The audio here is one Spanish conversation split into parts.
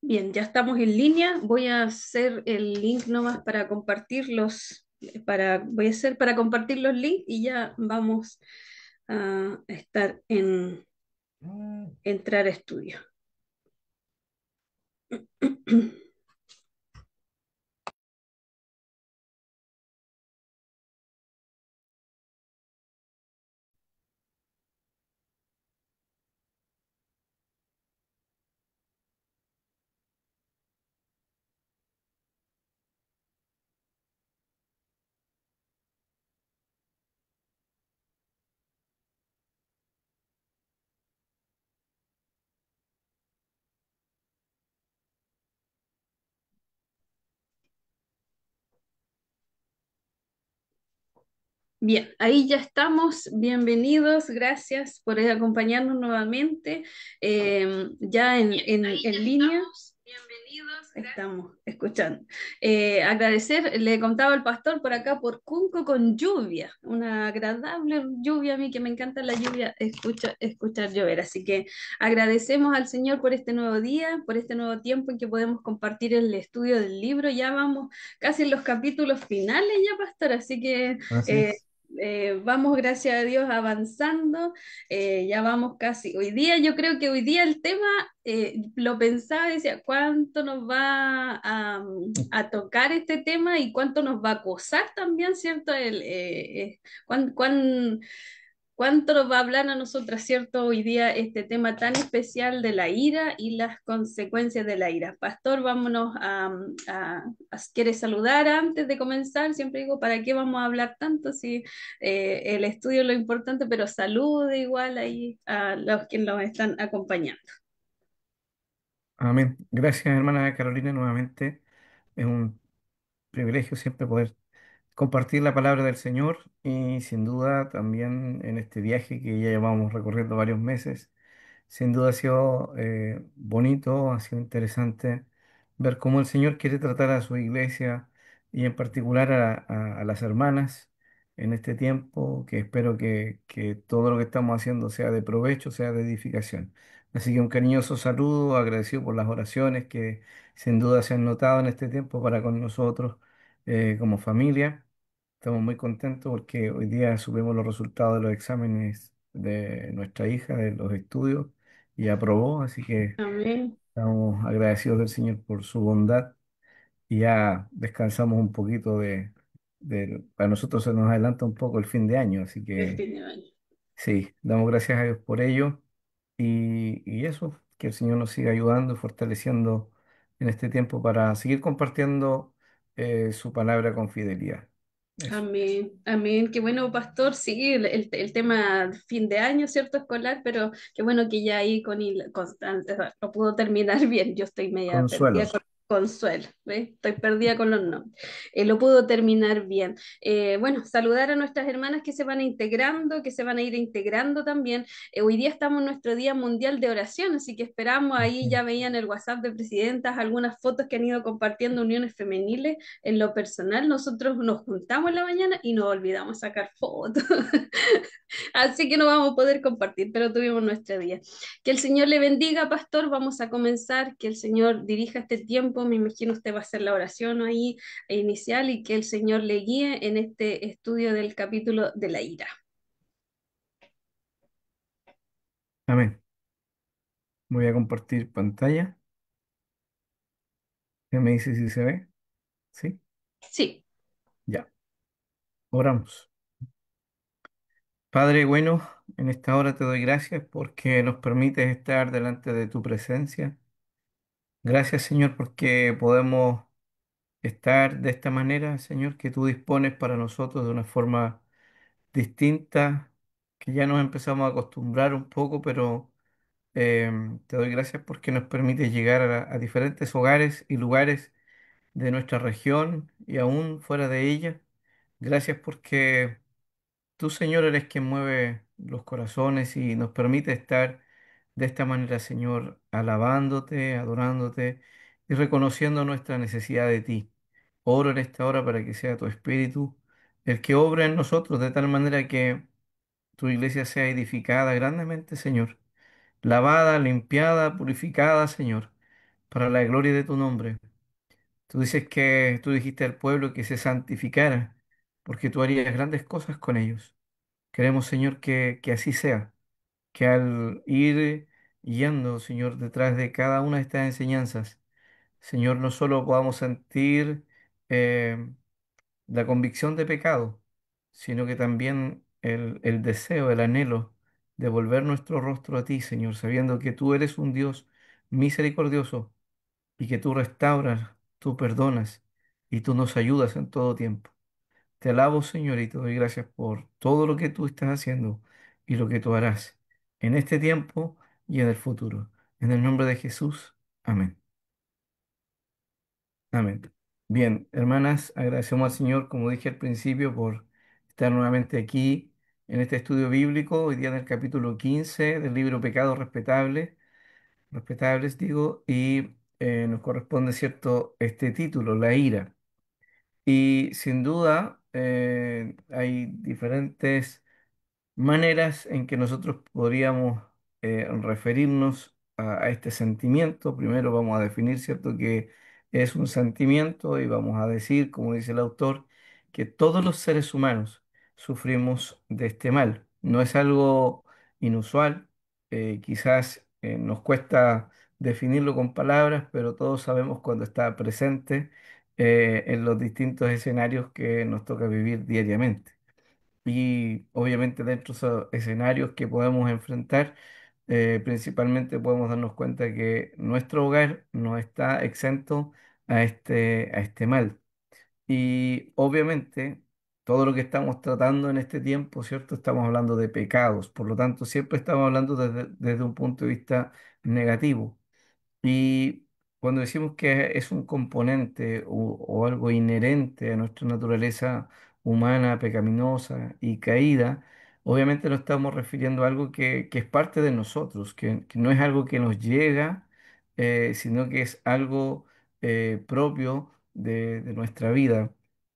Bien, ya estamos en línea. Voy a hacer el link nomás para compartir voy a hacer para compartir los links y ya vamos a estar en entrar a estudio. Bien, ahí ya estamos. Bienvenidos. Gracias por acompañarnos nuevamente. Ya en línea. Estamos escuchando. Agradecer, le contaba al pastor por acá por Cunco con lluvia, una agradable lluvia, a mí que me encanta la lluvia, escuchar llover. Así que agradecemos al Señor por este nuevo día, por este nuevo tiempo en que podemos compartir el estudio del libro. Ya vamos casi en los capítulos finales ya, pastor, así que Así eh, es. vamos, gracias a Dios, avanzando. Ya vamos casi. Hoy día, yo creo que hoy día el tema lo pensaba y decía, ¿cuánto nos va a tocar este tema y cuánto nos va a acosar también, ¿cierto? Cuán, cuán- ¿Cuánto nos va a hablar a nosotras, cierto, hoy día este tema tan especial de la ira y las consecuencias de la ira? Pastor, vámonos ¿quiere saludar antes de comenzar? Siempre digo, ¿para qué vamos a hablar tanto si el estudio es lo importante, pero salude igual ahí a los que nos están acompañando? Amén. Gracias, hermana Carolina, nuevamente. Es un privilegio siempre poder compartir la palabra del Señor y sin duda también en este viaje que ya llevamos recorriendo varios meses. Sin duda ha sido bonito, ha sido interesante ver cómo el Señor quiere tratar a su iglesia y en particular a las hermanas en este tiempo, que espero que todo lo que estamos haciendo sea de provecho, sea de edificación. Así que un cariñoso saludo, agradecido por las oraciones que sin duda se han notado en este tiempo para con nosotros como familia. Estamos muy contentos porque hoy día subimos los resultados de los exámenes de nuestra hija, de los estudios, y aprobó, así que Amén. estamos agradecidos del Señor por su bondad y ya descansamos un poquito para nosotros se nos adelanta un poco el fin de año, así El que fin de año. sí, damos gracias a Dios por ello y eso, que el Señor nos siga ayudando y fortaleciendo en este tiempo para seguir compartiendo su palabra con fidelidad. Eso. Amén, amén. Qué bueno, pastor. Sí, el tema fin de año, ¿cierto? Escolar, pero qué bueno que ya ahí Constante lo pudo terminar bien. Yo estoy media perdida Consuelo. con Consuelo, ¿ves? Estoy perdida con los nombres. Lo pudo terminar bien. Bueno, saludar a nuestras hermanas que se van integrando, que se van a ir integrando también. Hoy día estamos en nuestro Día Mundial de Oración, así que esperamos, ahí Ujú. ya veían el WhatsApp de presidentas, algunas fotos que han ido compartiendo uniones femeniles. En lo personal, nosotros nos juntamos en la mañana y nos olvidamos sacar fotos. Así que no vamos a poder compartir, pero tuvimos nuestro día. Que el Señor le bendiga, pastor. Vamos a comenzar. Que el Señor dirija este tiempo. Me imagino usted va a hacer la oración ahí inicial y que el Señor le guíe en este estudio del capítulo de la ira. Amén. Voy a compartir pantalla. ¿Qué me dice si se ve? Sí. Sí, Ya. Oramos. Padre bueno, en esta hora te doy gracias porque nos permites estar delante de tu presencia. Gracias, Señor, porque podemos estar de esta manera, Señor, que tú dispones para nosotros de una forma distinta, que ya nos empezamos a acostumbrar un poco, pero te doy gracias porque nos permites llegar a diferentes hogares y lugares de nuestra región y aún fuera de ella. Gracias porque tú, Señor, eres quien mueve los corazones y nos permite estar de esta manera, Señor, alabándote, adorándote y reconociendo nuestra necesidad de ti. Oro en esta hora para que sea tu Espíritu el que obra en nosotros de tal manera que tu iglesia sea edificada grandemente, Señor, lavada, limpiada, purificada, Señor, para la gloria de tu nombre. Tú dices que tú dijiste al pueblo que se santificara, porque tú harías grandes cosas con ellos. Queremos, Señor, que así sea, que al ir yendo, Señor, detrás de cada una de estas enseñanzas, Señor, no solo podamos sentir eh, la convicción de pecado, sino que también el deseo, el anhelo de volver nuestro rostro a ti, Señor, sabiendo que tú eres un Dios misericordioso y que tú restauras, tú perdonas y tú nos ayudas en todo tiempo. Te alabo, Señor, y te doy gracias por todo lo que tú estás haciendo y lo que tú harás en este tiempo y en el futuro. En el nombre de Jesús. Amén. Amén. Bien, hermanas, agradecemos al Señor, como dije al principio, por estar nuevamente aquí en este estudio bíblico, hoy día en el capítulo 15 del libro Pecados Respetables, digo, y nos corresponde, ¿cierto?, este título, la ira. Y sin duda hay diferentes maneras en que nosotros podríamos referirnos a este sentimiento. Primero vamos a definir, ¿cierto?, que es un sentimiento y vamos a decir, como dice el autor, que todos los seres humanos sufrimos de este mal. No es algo inusual, quizás nos cuesta definirlo con palabras, pero todos sabemos cuando está presente en los distintos escenarios que nos toca vivir diariamente. Y obviamente dentro de esos escenarios que podemos enfrentar, principalmente podemos darnos cuenta que nuestro hogar no está exento a este mal. Y obviamente todo lo que estamos tratando en este tiempo, ¿cierto? Estamos hablando de pecados, por lo tanto siempre estamos hablando desde un punto de vista negativo. Y cuando decimos que es un componente o algo inherente a nuestra naturaleza humana, pecaminosa y caída, obviamente no estamos refiriendo a algo que es parte de nosotros, que no es algo que nos llega, sino que es algo propio de nuestra vida.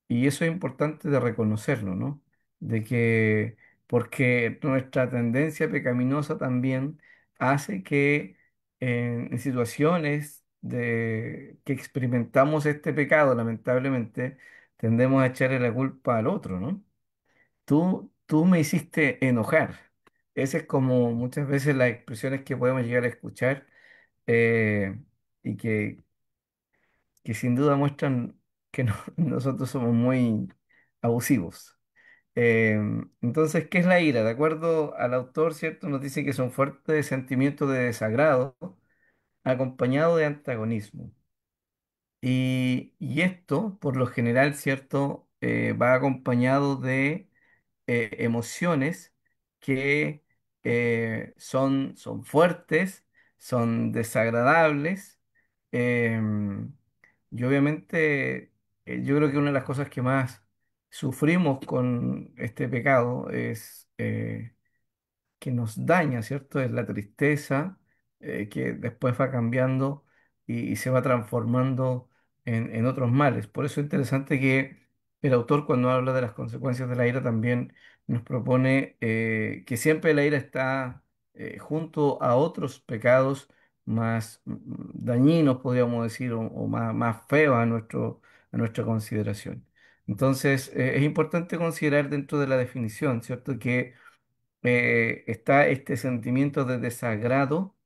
Y eso es importante de reconocerlo, ¿no? De que, porque nuestra tendencia pecaminosa también hace que en situaciones de que experimentamos este pecado, lamentablemente, tendemos a echarle la culpa al otro, ¿no? Tú me hiciste enojar. Esa es como muchas veces las expresiones que podemos llegar a escuchar eh, y que sin duda muestran que nosotros somos muy abusivos. Entonces, ¿qué es la ira? De acuerdo al autor, ¿cierto? Nos dice que son fuertes sentimientos de desagrado acompañado de antagonismo. Y esto, por lo general, ¿cierto? Va acompañado de emociones que son fuertes, son desagradables. em, y obviamente, yo creo que una de las cosas que más sufrimos con este pecado es que nos daña, ¿cierto? Es la tristeza que después va cambiando y se va transformando en otros males. Por eso es interesante que el autor cuando habla de las consecuencias de la ira también nos propone que siempre la ira está junto a otros pecados más dañinos, podríamos decir, o más feos a nuestra consideración. Entonces, es importante considerar dentro de la definición, ¿cierto? Que está este sentimiento de desagrado,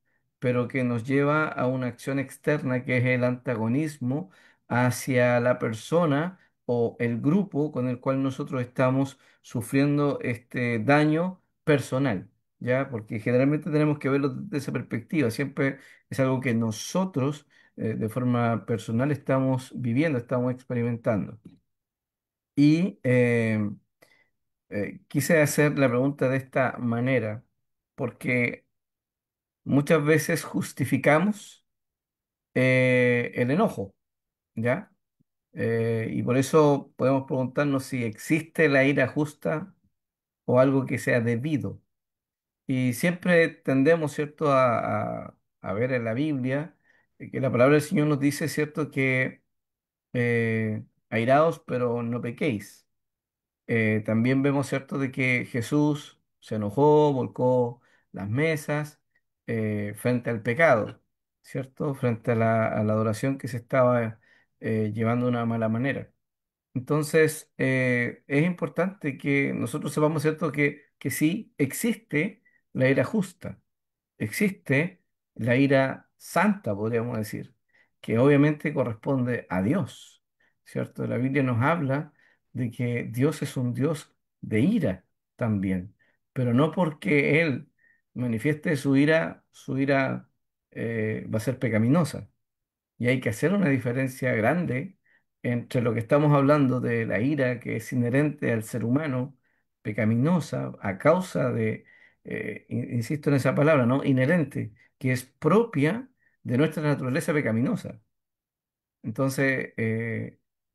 pero que nos lleva a una acción externa que es el antagonismo hacia la persona o el grupo con el cual nosotros estamos sufriendo este daño personal, ¿ya? Porque generalmente tenemos que verlo desde esa perspectiva, siempre es algo que nosotros de forma personal estamos viviendo, estamos experimentando. Y quise hacer la pregunta de esta manera, porque muchas veces justificamos el enojo, ¿ya? Y por eso podemos preguntarnos si existe la ira justa o algo que sea debido. Y siempre tendemos, ¿cierto?, a ver en la Biblia que la palabra del Señor nos dice, ¿cierto?, que airaos, pero no pequéis. También vemos, ¿cierto?, de que Jesús se enojó, volcó las mesas frente al pecado, ¿cierto? Frente a la adoración que se estaba llevando de una mala manera. Entonces, es importante que nosotros sepamos, ¿cierto?, que sí existe la ira justa, existe la ira santa, podríamos decir, que obviamente corresponde a Dios, ¿cierto? La Biblia nos habla de que Dios es un Dios de ira también, pero no porque Él manifieste su ira va a ser pecaminosa. Y hay que hacer una diferencia grande entre lo que estamos hablando de la ira que es inherente al ser humano, pecaminosa, a causa de, insisto en esa palabra, ¿no? Inherente, que es propia de nuestra naturaleza pecaminosa. Entonces,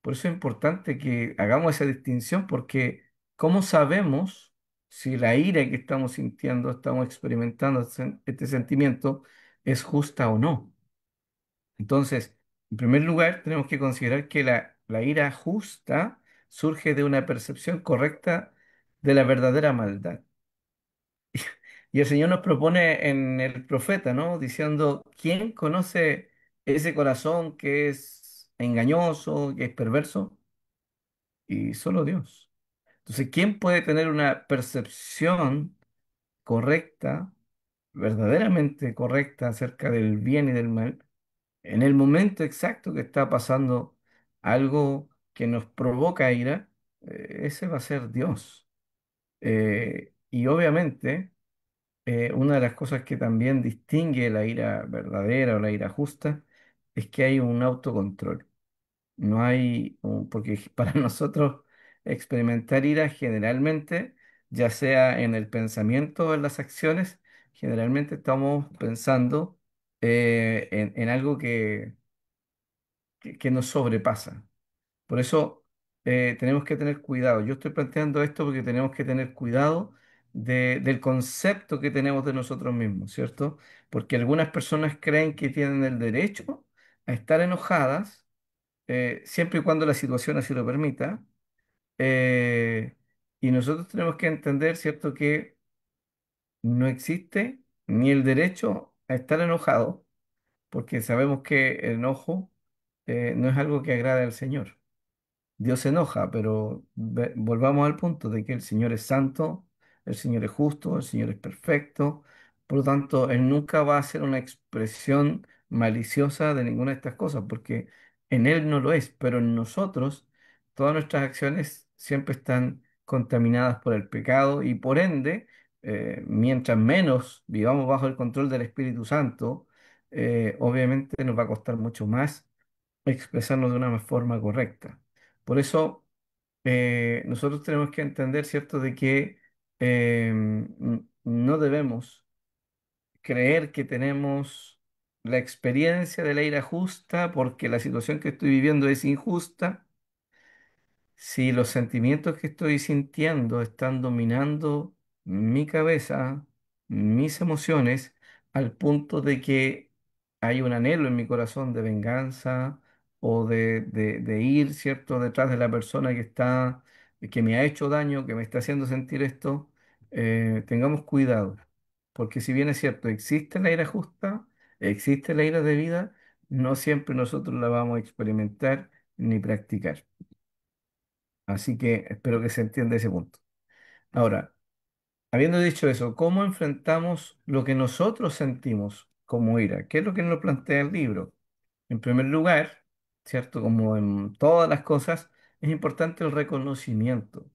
por eso es importante que hagamos esa distinción, porque ¿cómo sabemos si la ira que estamos sintiendo, estamos experimentando este sentimiento, es justa o no? Entonces, en primer lugar, tenemos que considerar que la ira justa surge de una percepción correcta de la verdadera maldad. Y el Señor nos propone en el profeta, ¿no? Diciendo, ¿quién conoce ese corazón que es engañoso, que es perverso? Y solo Dios. Entonces, ¿quién puede tener una percepción correcta, verdaderamente correcta acerca del bien y del mal, en el momento exacto que está pasando algo que nos provoca ira? Ese va a ser Dios. Y obviamente, una de las cosas que también distingue la ira verdadera o la ira justa es que hay un autocontrol. No hay, porque para nosotros experimentar ira generalmente, ya sea en el pensamiento o en las acciones, generalmente estamos pensando en algo que nos sobrepasa. Por eso tenemos que tener cuidado. Yo estoy planteando esto porque tenemos que tener cuidado del concepto que tenemos de nosotros mismos, ¿cierto? Porque algunas personas creen que tienen el derecho a estar enojadas siempre y cuando la situación así lo permita. Y nosotros tenemos que entender, ¿cierto?, que no existe ni el derecho a estar enojado, porque sabemos que el enojo no es algo que agrade al Señor. Dios se enoja, pero volvamos al punto de que el Señor es santo, el Señor es justo, el Señor es perfecto. Por lo tanto, Él nunca va a ser una expresión maliciosa de ninguna de estas cosas, porque en Él no lo es, pero en nosotros todas nuestras acciones siempre están contaminadas por el pecado y por ende, mientras menos vivamos bajo el control del Espíritu Santo, obviamente nos va a costar mucho más expresarnos de una forma correcta. Por eso, nosotros tenemos que entender, ¿cierto?, de que no debemos creer que tenemos la experiencia de la ira justa porque la situación que estoy viviendo es injusta. Si los sentimientos que estoy sintiendo están dominando mi cabeza, mis emociones, al punto de que hay un anhelo en mi corazón de venganza o de ir, ¿cierto?, detrás de la persona que está, que me ha hecho daño, que me está haciendo sentir esto, tengamos cuidado. Porque si bien es cierto, existe la ira justa, existe la ira de vida, no siempre nosotros la vamos a experimentar ni practicar. Así que espero que se entienda ese punto. Ahora, habiendo dicho eso, ¿cómo enfrentamos lo que nosotros sentimos como ira? ¿Qué es lo que nos plantea el libro? En primer lugar, ¿cierto? Como en todas las cosas, es importante el reconocimiento,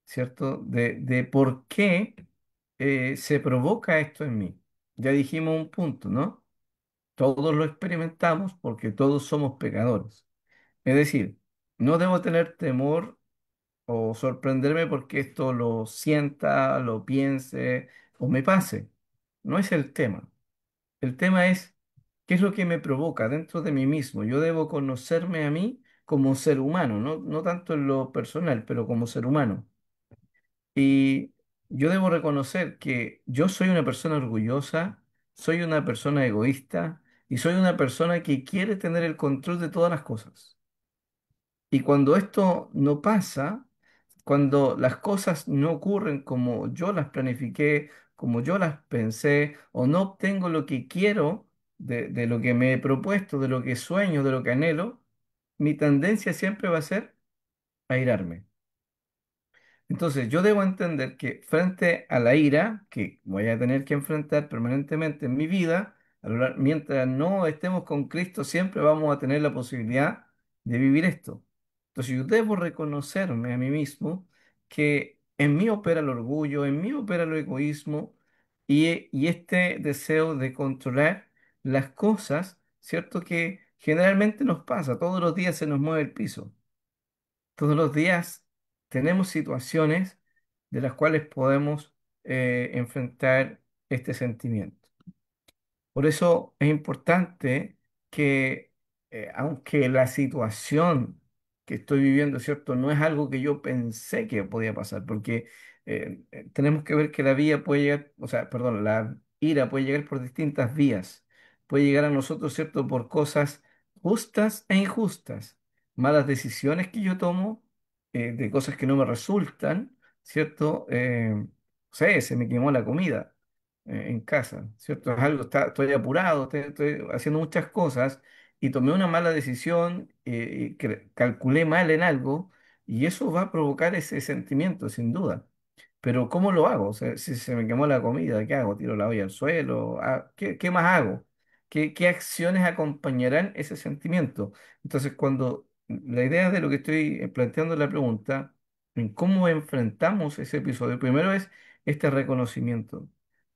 ¿cierto? De por qué se provoca esto en mí. Ya dijimos un punto, ¿no? Todos lo experimentamos porque todos somos pecadores. Es decir, no debo tener temor o sorprenderme porque esto lo sienta, lo piense o me pase. No es el tema. El tema es qué es lo que me provoca dentro de mí mismo. Yo debo conocerme a mí como ser humano, no tanto en lo personal, pero como ser humano. Y yo debo reconocer que yo soy una persona orgullosa, soy una persona egoísta y soy una persona que quiere tener el control de todas las cosas. Y cuando esto no pasa, cuando las cosas no ocurren como yo las planifiqué, como yo las pensé, o no obtengo lo que quiero, de lo que me he propuesto, de lo que sueño, de lo que anhelo, mi tendencia siempre va a ser airarme. Entonces, yo debo entender que frente a la ira que voy a tener que enfrentar permanentemente en mi vida, mientras no estemos con Cristo, siempre vamos a tener la posibilidad de vivir esto. Entonces, yo debo reconocerme a mí mismo que en mí opera el orgullo, en mí opera el egoísmo y este deseo de controlar las cosas, ¿cierto? Que generalmente nos pasa, todos los días se nos mueve el piso. Todos los días tenemos situaciones de las cuales podemos enfrentar este sentimiento. Por eso es importante que, aunque la situación que estoy viviendo, ¿cierto? No es algo que yo pensé que podía pasar, porque tenemos que ver que la vía puede llegar, o sea, perdón, la ira puede llegar por distintas vías. Puede llegar a nosotros, ¿cierto? Por cosas justas e injustas, malas decisiones que yo tomo, de cosas que no me resultan, ¿cierto? No sé, se me quemó la comida en casa, ¿cierto? Es algo, estoy apurado, estoy haciendo muchas cosas y tomé una mala decisión, y calculé mal en algo y eso va a provocar ese sentimiento, sin duda. Pero ¿cómo lo hago? O sea, si se me quemó la comida, ¿qué hago? ¿Tiro la olla al suelo? ¿Qué más hago? ¿Qué acciones acompañarán ese sentimiento? Entonces, cuando la idea de lo que estoy planteando en la pregunta, en cómo enfrentamos ese episodio, primero es este reconocimiento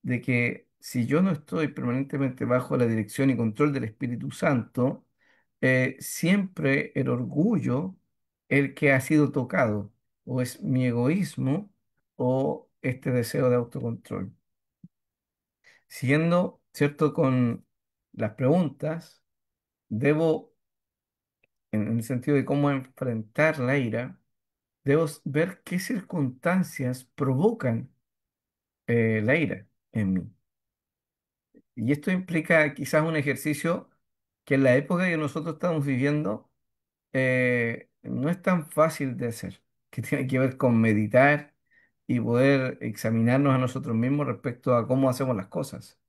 de que si yo no estoy permanentemente bajo la dirección y control del Espíritu Santo, siempre el orgullo el que ha sido tocado, o es mi egoísmo o este deseo de autocontrol. Siguiendo, ¿cierto? Con las preguntas, debo, en el sentido de cómo enfrentar la ira, debo ver qué circunstancias provocan la ira en mí. Y esto implica quizás un ejercicio que en la época que nosotros estamos viviendo no es tan fácil de hacer, que tiene que ver con meditar y poder examinarnos a nosotros mismos respecto a cómo hacemos las cosas.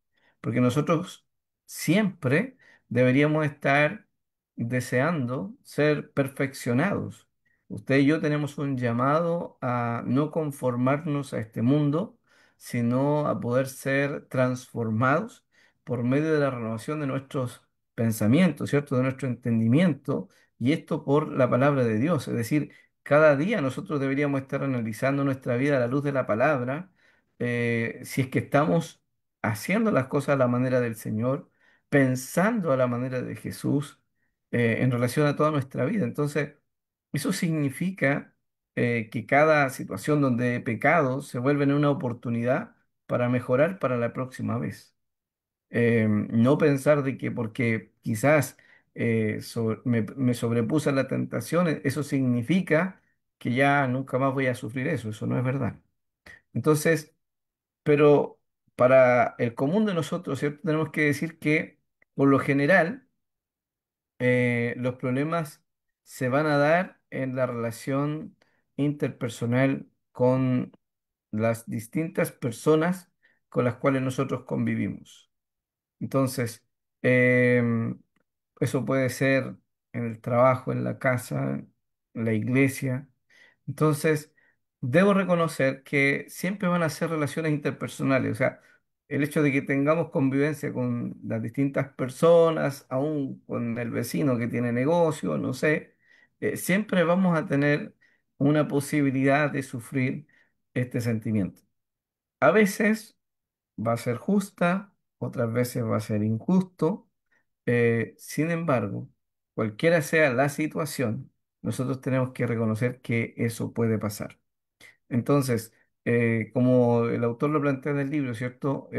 Porque nosotros siempre deberíamos estar deseando ser perfeccionados. Usted y yo tenemos un llamado a no conformarnos a este mundo, sino a poder ser transformados por medio de la renovación de nuestros pensamientos, ¿cierto? De nuestro entendimiento y esto por la palabra de Dios. Es decir, cada día nosotros deberíamos estar analizando nuestra vida a la luz de la palabra, si es que estamos haciendo las cosas a la manera del Señor, pensando a la manera de Jesús, en relación a toda nuestra vida. Entonces, eso significa que cada situación donde he pecado se vuelve en una oportunidad para mejorar para la próxima vez. No pensar de que porque quizás me sobrepuse a la tentación, eso significa que ya nunca más voy a sufrir eso. Eso no es verdad. Entonces, pero para el común de nosotros, ¿cierto? Tenemos que decir que por lo general los problemas se van a dar en la relación interpersonal con las distintas personas con las cuales nosotros convivimos. Entonces, em, eso puede ser en el trabajo, en la casa, en la iglesia. Entonces, debo reconocer que siempre van a ser relaciones interpersonales. O sea, el hecho de que tengamos convivencia con las distintas personas, aún con el vecino que tiene negocio, no sé, siempre vamos a tener una posibilidad de sufrir este sentimiento. A veces va a ser justa, otras veces va a ser injusto. Sin embargo, cualquiera sea la situación, nosotros tenemos que reconocer que eso puede pasar. Entonces, como el autor lo plantea en el libro, ¿cierto?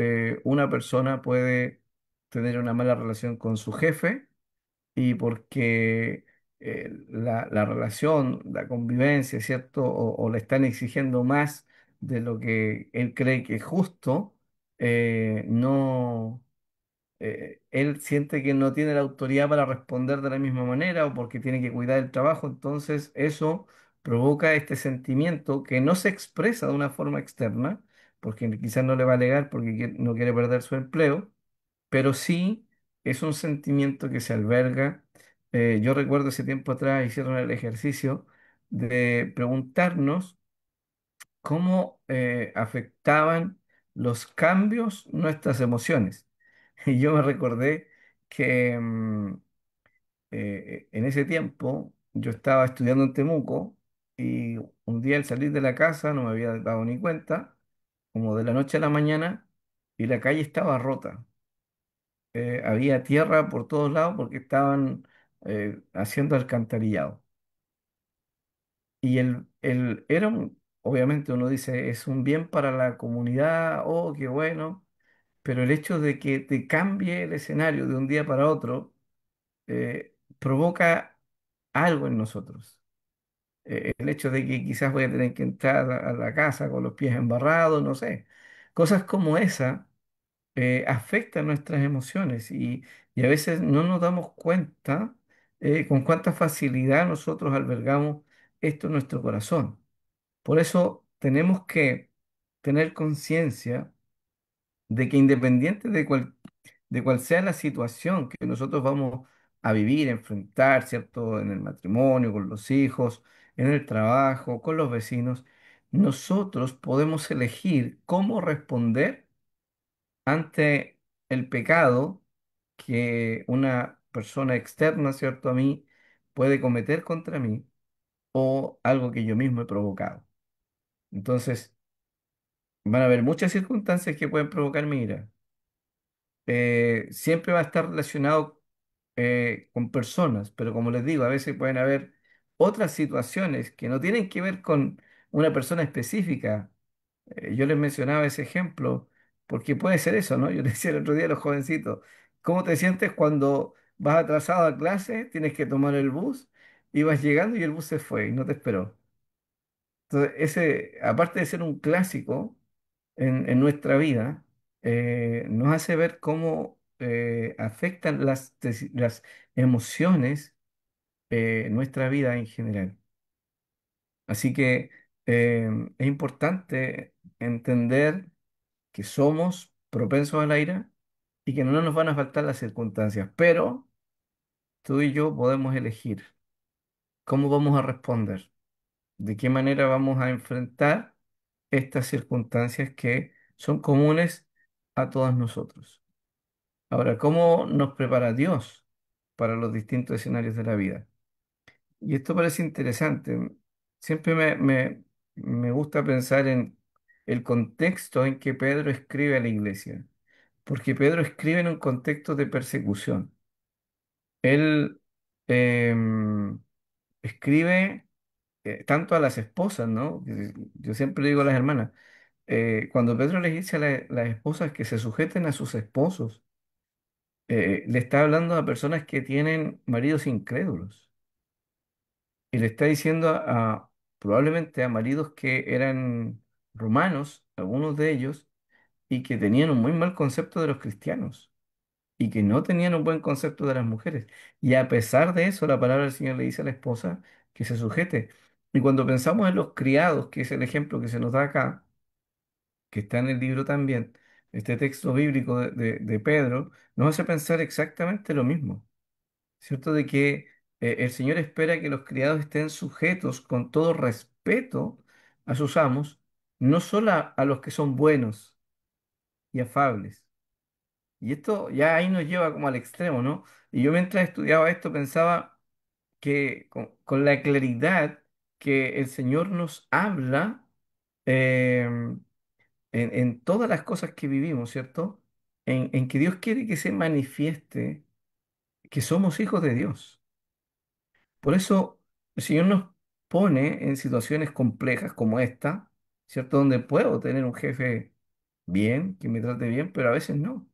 Una persona puede tener una mala relación con su jefe y porque la relación, la convivencia, ¿cierto? O le están exigiendo más de lo que él cree que es justo, no, él siente que no tiene la autoridad para responder de la misma manera o porque tiene que cuidar el trabajo, entonces eso provoca este sentimiento que no se expresa de una forma externa, porque quizás no le va a alegar porque no quiere perder su empleo, pero sí es un sentimiento que se alberga. Yo recuerdo ese tiempo atrás hicieron el ejercicio de preguntarnos cómo afectaban los cambios nuestras emociones. Y yo me recordé que en ese tiempo yo estaba estudiando en Temuco y un día al salir de la casa no me había dado ni cuenta, como de la noche a la mañana, y la calle estaba rota. Había tierra por todos lados porque estaban haciendo alcantarillado. Y obviamente uno dice, es un bien para la comunidad, oh, qué bueno, pero el hecho de que te cambie el escenario de un día para otro provoca algo en nosotros. El hecho de que quizás voy a tener que entrar a la casa con los pies embarrados, no sé. Cosas como esa afectan nuestras emociones y a veces no nos damos cuenta con cuánta facilidad nosotros albergamos esto en nuestro corazón. Por eso tenemos que tener conciencia de que independiente de cuál sea la situación que nosotros vamos a vivir, enfrentar, ¿cierto? En el matrimonio, con los hijos, en el trabajo, con los vecinos, nosotros podemos elegir cómo responder ante el pecado que una persona externa, ¿cierto? A mí puede cometer contra mí o algo que yo mismo he provocado. Entonces, van a haber muchas circunstancias que pueden provocar mi ira. Siempre va a estar relacionado con personas, pero como les digo, a veces pueden haber otras situaciones que no tienen que ver con una persona específica. Yo les mencionaba ese ejemplo porque puede ser eso, ¿no? Yo les decía el otro día a los jovencitos, ¿cómo te sientes cuando vas atrasado a clase, tienes que tomar el bus, y vas llegando y el bus se fue y no te esperó? Entonces, aparte de ser un clásico en nuestra vida, nos hace ver cómo afectan las emociones nuestra vida en general. Así que es importante entender que somos propensos a la ira y que no nos van a faltar las circunstancias, pero tú y yo podemos elegir cómo vamos a responder, de qué manera vamos a enfrentar estas circunstancias que son comunes a todos nosotros. Ahora, ¿cómo nos prepara Dios para los distintos escenarios de la vida? Y esto parece interesante. Siempre me gusta pensar en el contexto en que Pedro escribe a la iglesia, porque Pedro escribe en un contexto de persecución. Él em, escribe tanto a las esposas, ¿no? Yo siempre digo a las hermanas, cuando Pedro les dice a las esposas que se sujeten a sus esposos, le está hablando a personas que tienen maridos incrédulos y le está diciendo probablemente a maridos que eran romanos, algunos de ellos, y que tenían un muy mal concepto de los cristianos y que no tenían un buen concepto de las mujeres. Y a pesar de eso, la palabra del Señor le dice a la esposa que se sujete. Y cuando pensamos en los criados, que es el ejemplo que se nos da acá, que está en el libro también, este texto bíblico de Pedro, nos hace pensar exactamente lo mismo, ¿cierto? De que el Señor espera que los criados estén sujetos con todo respeto a sus amos, no solo a los que son buenos y afables. Y esto ya ahí nos lleva como al extremo, ¿no? Y yo mientras estudiaba esto pensaba que con la claridad que el Señor nos habla, em, en todas las cosas que vivimos, ¿cierto? En que Dios quiere que se manifieste que somos hijos de Dios. Por eso el Señor nos pone en situaciones complejas como esta, ¿cierto? Donde puedo tener un jefe bien, que me trate bien, pero a veces no.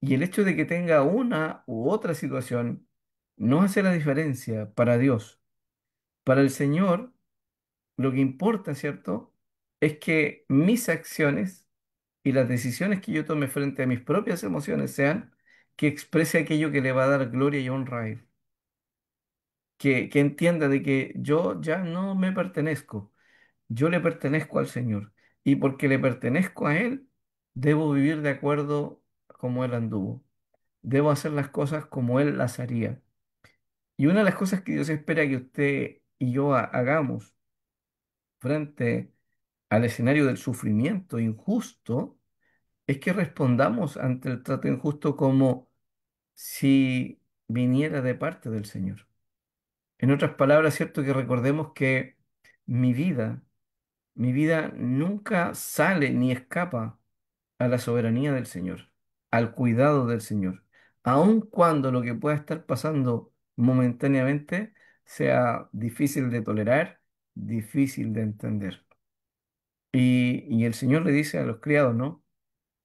Y el hecho de que tenga una u otra situación no hace la diferencia para Dios. Para el Señor, lo que importa, ¿cierto? Es que mis acciones y las decisiones que yo tome frente a mis propias emociones sean que exprese aquello que le va a dar gloria y honra a Él. Que entienda de que yo ya no me pertenezco, yo le pertenezco al Señor. Y porque le pertenezco a Él, debo vivir de acuerdo como Él anduvo. debo hacer las cosas como Él las haría. Y una de las cosas que Dios espera que usted y yo hagamos frente al escenario del sufrimiento injusto es que respondamos ante el trato injusto como si viniera de parte del Señor. En otras palabras, cierto que recordemos que mi vida, mi vida nunca sale ni escapa a la soberanía del Señor, al cuidado del Señor, aun cuando lo que pueda estar pasando momentáneamente sea difícil de tolerar, difícil de entender. Y el Señor le dice a los criados, ¿no?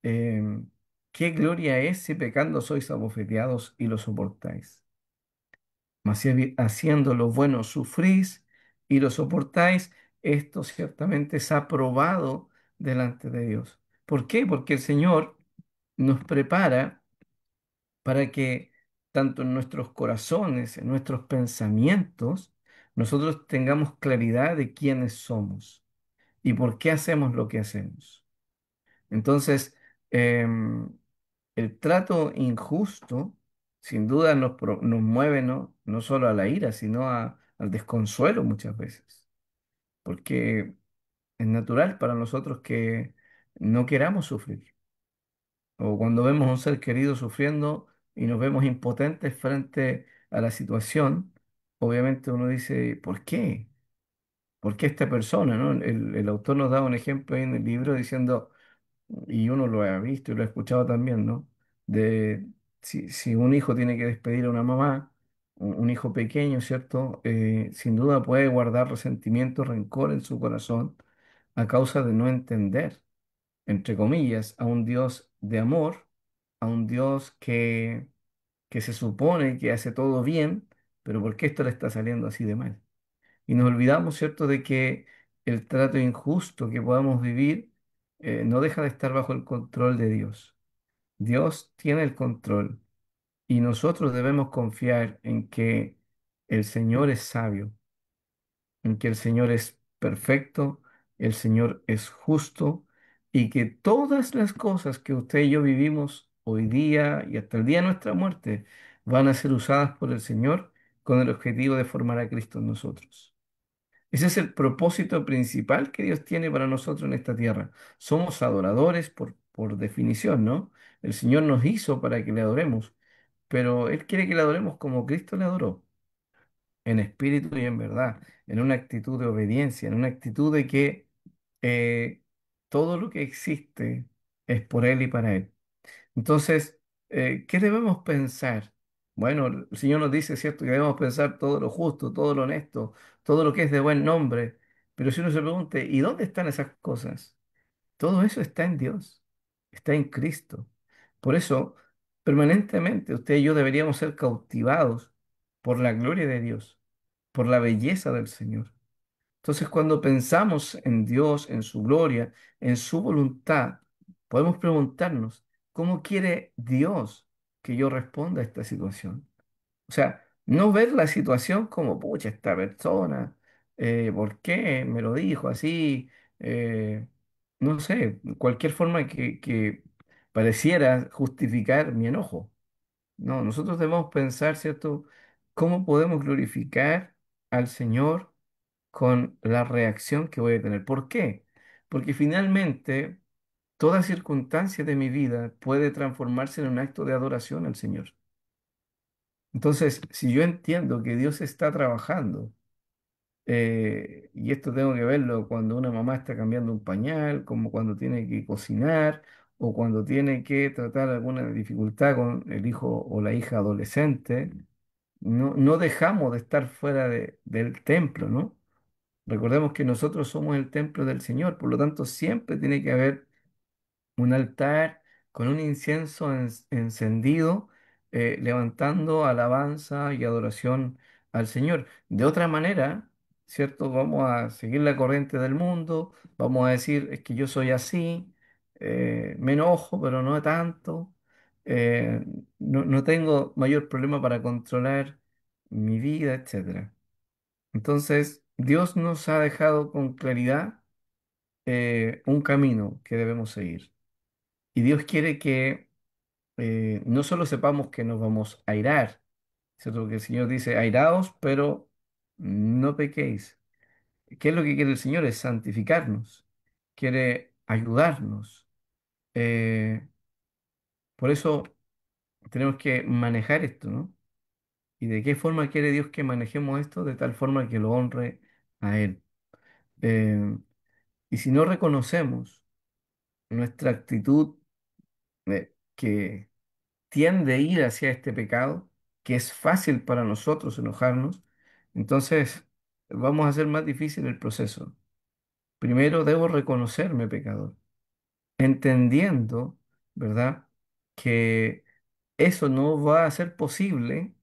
¿Qué gloria es si pecando sois abofeteados y lo soportáis? Mas si haciendo lo bueno sufrís y lo soportáis, esto ciertamente es aprobado delante de Dios. ¿Por qué? Porque el Señor nos prepara para que tanto en nuestros corazones, en nuestros pensamientos, nosotros tengamos claridad de quiénes somos y por qué hacemos lo que hacemos. Entonces, em, el trato injusto, sin duda, nos mueve no solo a la ira, sino al desconsuelo muchas veces, porque es natural para nosotros que no queramos sufrir. O cuando vemos a un ser querido sufriendo y nos vemos impotentes frente a la situación, obviamente uno dice, ¿por qué? ¿Por qué esta persona, no? El autor nos da un ejemplo ahí en el libro diciendo, y uno lo ha visto y lo ha escuchado también, ¿no? De si un hijo tiene que despedir a una mamá, un hijo pequeño, ¿cierto? Sin duda puede guardar resentimiento, rencor en su corazón a causa de no entender, entre comillas, a un Dios de amor, a un Dios que se supone que hace todo bien, pero ¿por qué esto le está saliendo así de mal? Y nos olvidamos, ¿cierto?, de que el trato injusto que podamos vivir no deja de estar bajo el control de Dios. Dios tiene el control y nosotros debemos confiar en que el Señor es sabio, en que el Señor es perfecto, el Señor es justo y que todas las cosas que usted y yo vivimos hoy día y hasta el día de nuestra muerte van a ser usadas por el Señor con el objetivo de formar a Cristo en nosotros. Ese es el propósito principal que Dios tiene para nosotros en esta tierra. Somos adoradores por definición, ¿no? El Señor nos hizo para que le adoremos, pero Él quiere que le adoremos como Cristo le adoró, en espíritu y en verdad, en una actitud de obediencia, en una actitud de que eh, todo lo que existe es por Él y para Él. Entonces, ¿qué debemos pensar? Bueno, el Señor nos dice, ¿cierto?, que debemos pensar todo lo justo, todo lo honesto, todo lo que es de buen nombre. Pero si uno se pregunta, ¿y dónde están esas cosas? Todo eso está en Dios, está en Cristo. Por eso, permanentemente usted y yo deberíamos ser cautivados por la gloria de Dios, por la belleza del Señor. Entonces, cuando pensamos en Dios, en su gloria, en su voluntad, podemos preguntarnos, ¿cómo quiere Dios que yo responda a esta situación? O sea, no ver la situación como, pucha, esta persona, ¿por qué me lo dijo así? Eh, no sé, cualquier forma que pareciera justificar mi enojo. No, nosotros debemos pensar, ¿cierto? ¿Cómo podemos glorificar al Señor con la reacción que voy a tener? ¿Por qué? Porque finalmente toda circunstancia de mi vida puede transformarse en un acto de adoración al Señor. Entonces, si yo entiendo que Dios está trabajando, y esto tengo que verlo cuando una mamá está cambiando un pañal, como cuando tiene que cocinar o cuando tiene que tratar alguna dificultad con el hijo o la hija adolescente, no dejamos de estar fuera del templo, ¿no? Recordemos que nosotros somos el templo del Señor, por lo tanto siempre tiene que haber un altar con un incienso encendido, levantando alabanza y adoración al Señor. De otra manera, ¿cierto? Vamos a seguir la corriente del mundo, vamos a decir, es que yo soy así, me enojo, pero no tanto, eh, no tengo mayor problema para controlar mi vida, etcétera. Entonces, Dios nos ha dejado con claridad un camino que debemos seguir. Y Dios quiere que no solo sepamos que nos vamos a airar, ¿cierto? Que el Señor dice, airaos, pero no pequéis. ¿Qué es lo que quiere el Señor? Es santificarnos, quiere ayudarnos. Eh, por eso tenemos que manejar esto, ¿no? ¿Y de qué forma quiere Dios que manejemos esto? De tal forma que lo honre a Él. Eh, y si no reconocemos nuestra actitud que tiende a ir hacia este pecado, que es fácil para nosotros enojarnos, entonces vamos a hacer más difícil el proceso. Primero debo reconocerme pecador, entendiendo, ¿verdad?, que eso no va a ser posible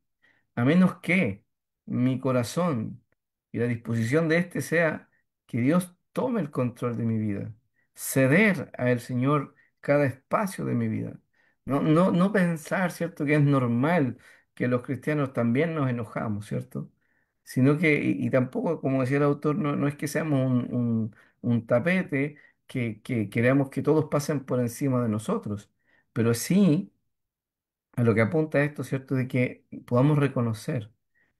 a menos que mi corazón y la disposición de éste sea que Dios tome el control de mi vida, ceder al Señor cada espacio de mi vida. No pensar, ¿cierto?, que es normal que los cristianos también nos enojamos, ¿cierto? Sino que, y tampoco, como decía el autor, no es que seamos un tapete que queramos que todos pasen por encima de nosotros, pero sí a lo que apunta esto, ¿cierto? De que podamos reconocer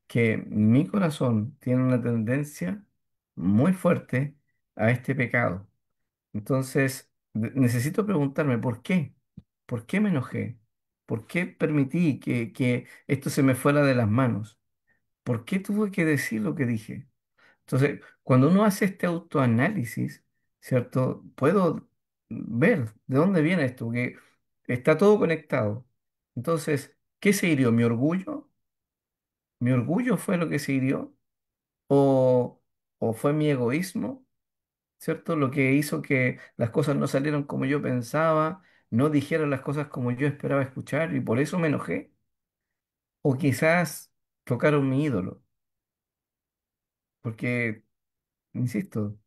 que mi corazón tiene una tendencia muy fuerte a este pecado. Entonces, necesito preguntarme, ¿por qué? ¿Por qué me enojé? ¿Por qué permití que esto se me fuera de las manos? ¿Por qué tuve que decir lo que dije? Entonces, cuando uno hace este autoanálisis, ¿cierto? Puedo ver de dónde viene esto, porque está todo conectado. Entonces, ¿qué se hirió? ¿Mi orgullo? ¿Mi orgullo fue lo que se hirió? ¿O, o fue mi egoísmo? ¿Cierto? Lo que hizo que las cosas no salieron como yo pensaba, no dijeron las cosas como yo esperaba escuchar y por eso me enojé. O quizás tocaron mi ídolo, porque insisto,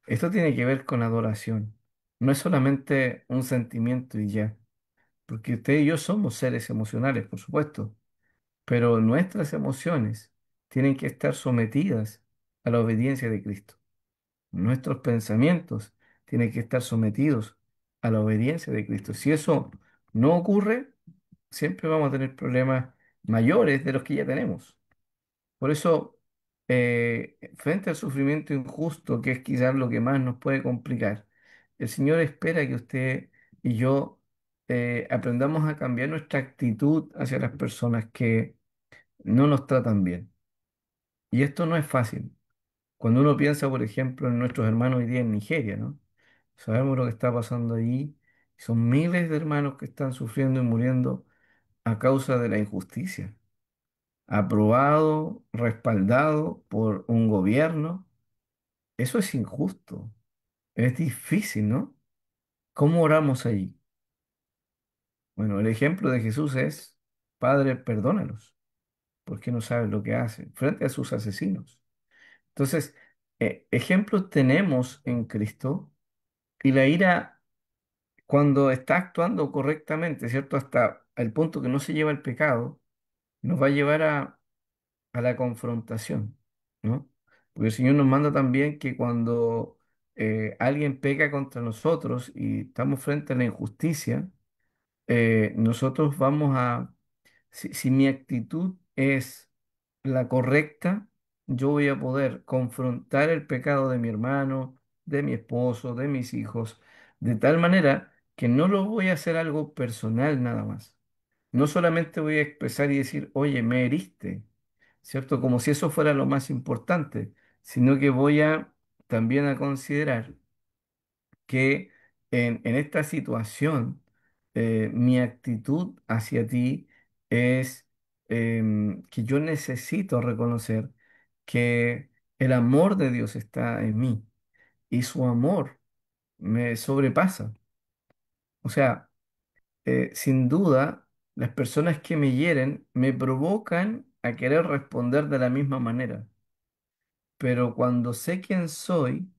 esto tiene que ver con adoración. No es solamente un sentimiento y ya, porque usted y yo somos seres emocionales, por supuesto, pero nuestras emociones tienen que estar sometidas a la obediencia de Cristo. Nuestros pensamientos tienen que estar sometidos a la obediencia de Cristo. Si eso no ocurre, siempre vamos a tener problemas mayores de los que ya tenemos. Por eso, frente al sufrimiento injusto, que es quizás lo que más nos puede complicar, el Señor espera que usted y yo aprendamos a cambiar nuestra actitud hacia las personas que no nos tratan bien. Y esto no es fácil. Cuando uno piensa, por ejemplo, en nuestros hermanos hoy día en Nigeria, ¿no? Sabemos lo que está pasando allí. Son miles de hermanos que están sufriendo y muriendo a causa de la injusticia, aprobado, respaldado por un gobierno. Eso es injusto, es difícil, ¿no? ¿Cómo oramos allí? Bueno, el ejemplo de Jesús es, Padre, perdónalos, porque no saben lo que hacen, frente a sus asesinos. Entonces, ejemplos tenemos en Cristo y la ira, cuando está actuando correctamente, ¿cierto? Hasta el punto que no se lleva el pecado, nos va a llevar a la confrontación, ¿no? Porque el Señor nos manda también que cuando alguien peca contra nosotros y estamos frente a la injusticia, nosotros vamos a, si mi actitud es la correcta, yo voy a poder confrontar el pecado de mi hermano, de mi esposo, de mis hijos, de tal manera que no lo voy a hacer algo personal nada más. No solamente voy a expresar y decir, oye, me heriste, ¿cierto? Como si eso fuera lo más importante, sino que voy a también a considerar que en esta situación mi actitud hacia ti es que yo necesito reconocer que el amor de Dios está en mí y su amor me sobrepasa. O sea, sin duda, las personas que me hieren me provocan a querer responder de la misma manera, pero cuando sé quién soy,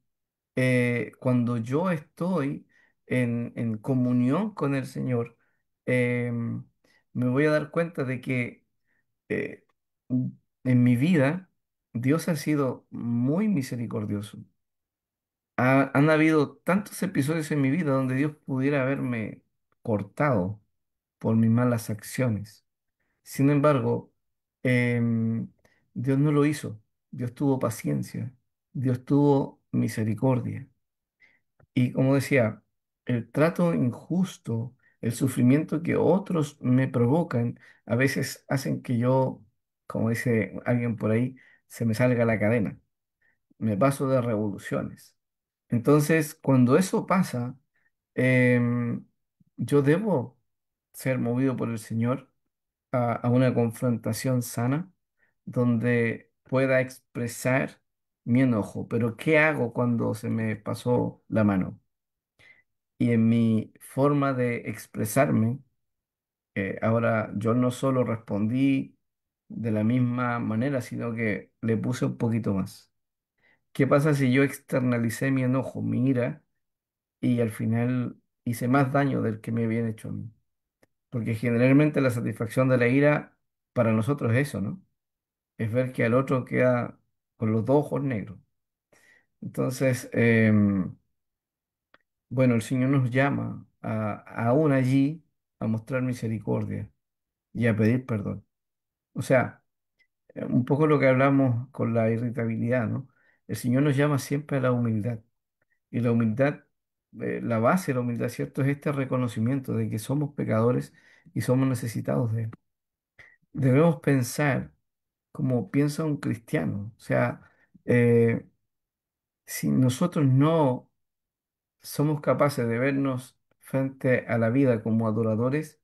cuando yo estoy en comunión con el Señor, me voy a dar cuenta de que eh, en mi vida Dios ha sido muy misericordioso. Han habido tantos episodios en mi vida donde Dios pudiera haberme cortado, por mis malas acciones. Sin embargo, em, Dios no lo hizo. Dios tuvo paciencia. Dios tuvo misericordia. Y como decía, el trato injusto, el sufrimiento que otros me provocan, a veces hacen que yo, como dice alguien por ahí, se me salga la cadena. Me paso de revoluciones. Entonces, cuando eso pasa, em, yo debo ser movido por el Señor a una confrontación sana donde pueda expresar mi enojo. Pero ¿qué hago cuando se me pasó la mano? Y en mi forma de expresarme, ahora yo no solo respondí de la misma manera, sino que le puse un poquito más. ¿Qué pasa si yo externalicé mi enojo, mi ira, y al final hice más daño del que me habían hecho a mí? Porque generalmente la satisfacción de la ira para nosotros es eso, ¿no? Es ver que al otro queda con los dos ojos negros. Entonces, bueno, el Señor nos llama aún allí a mostrar misericordia y a pedir perdón. O sea, un poco lo que hablamos con la irritabilidad, ¿no? El Señor nos llama siempre a la humildad. Y la humildad, la base de la humildad, ¿cierto? Es este reconocimiento de que somos pecadores y somos necesitados de Él. Debemos pensar como piensa un cristiano. O sea, eh, si nosotros no somos capaces de vernos frente a la vida como adoradores,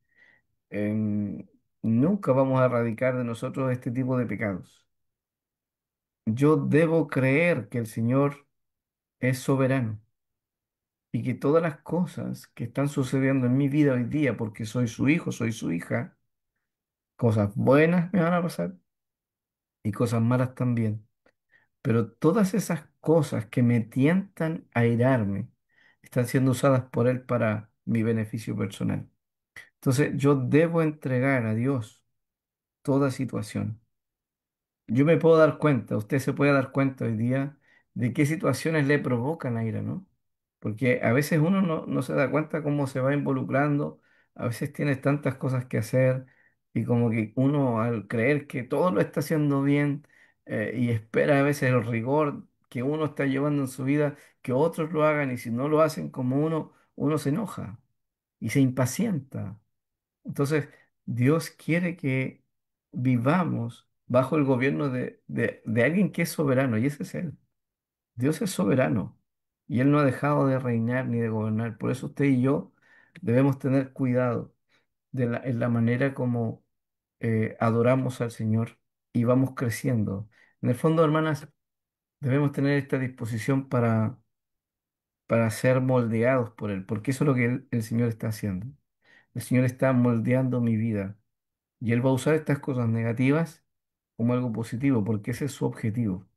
nunca vamos a erradicar de nosotros este tipo de pecados. Yo debo creer que el Señor es soberano y que todas las cosas que están sucediendo en mi vida hoy día, porque soy su hijo, soy su hija, cosas buenas me van a pasar y cosas malas también. Pero todas esas cosas que me tientan a irarme están siendo usadas por Él para mi beneficio personal. Entonces yo debo entregar a Dios toda situación. Yo me puedo dar cuenta, usted se puede dar cuenta hoy día de qué situaciones le provocan la ira, ¿no? Porque a veces uno no se da cuenta cómo se va involucrando, a veces tiene tantas cosas que hacer y como que uno al creer que todo lo está haciendo bien y espera a veces el rigor que uno está llevando en su vida, que otros lo hagan y si no lo hacen como uno se enoja y se impacienta. Entonces, Dios quiere que vivamos bajo el gobierno de alguien que es soberano, y ese es Él. Dios es soberano, y Él no ha dejado de reinar ni de gobernar. Por eso usted y yo debemos tener cuidado en la manera como adoramos al Señor y vamos creciendo. En el fondo, hermanas, debemos tener esta disposición para ser moldeados por Él, porque eso es lo que el Señor está haciendo. El Señor está moldeando mi vida. Y él va a usar estas cosas negativas como algo positivo, porque ese es su objetivo.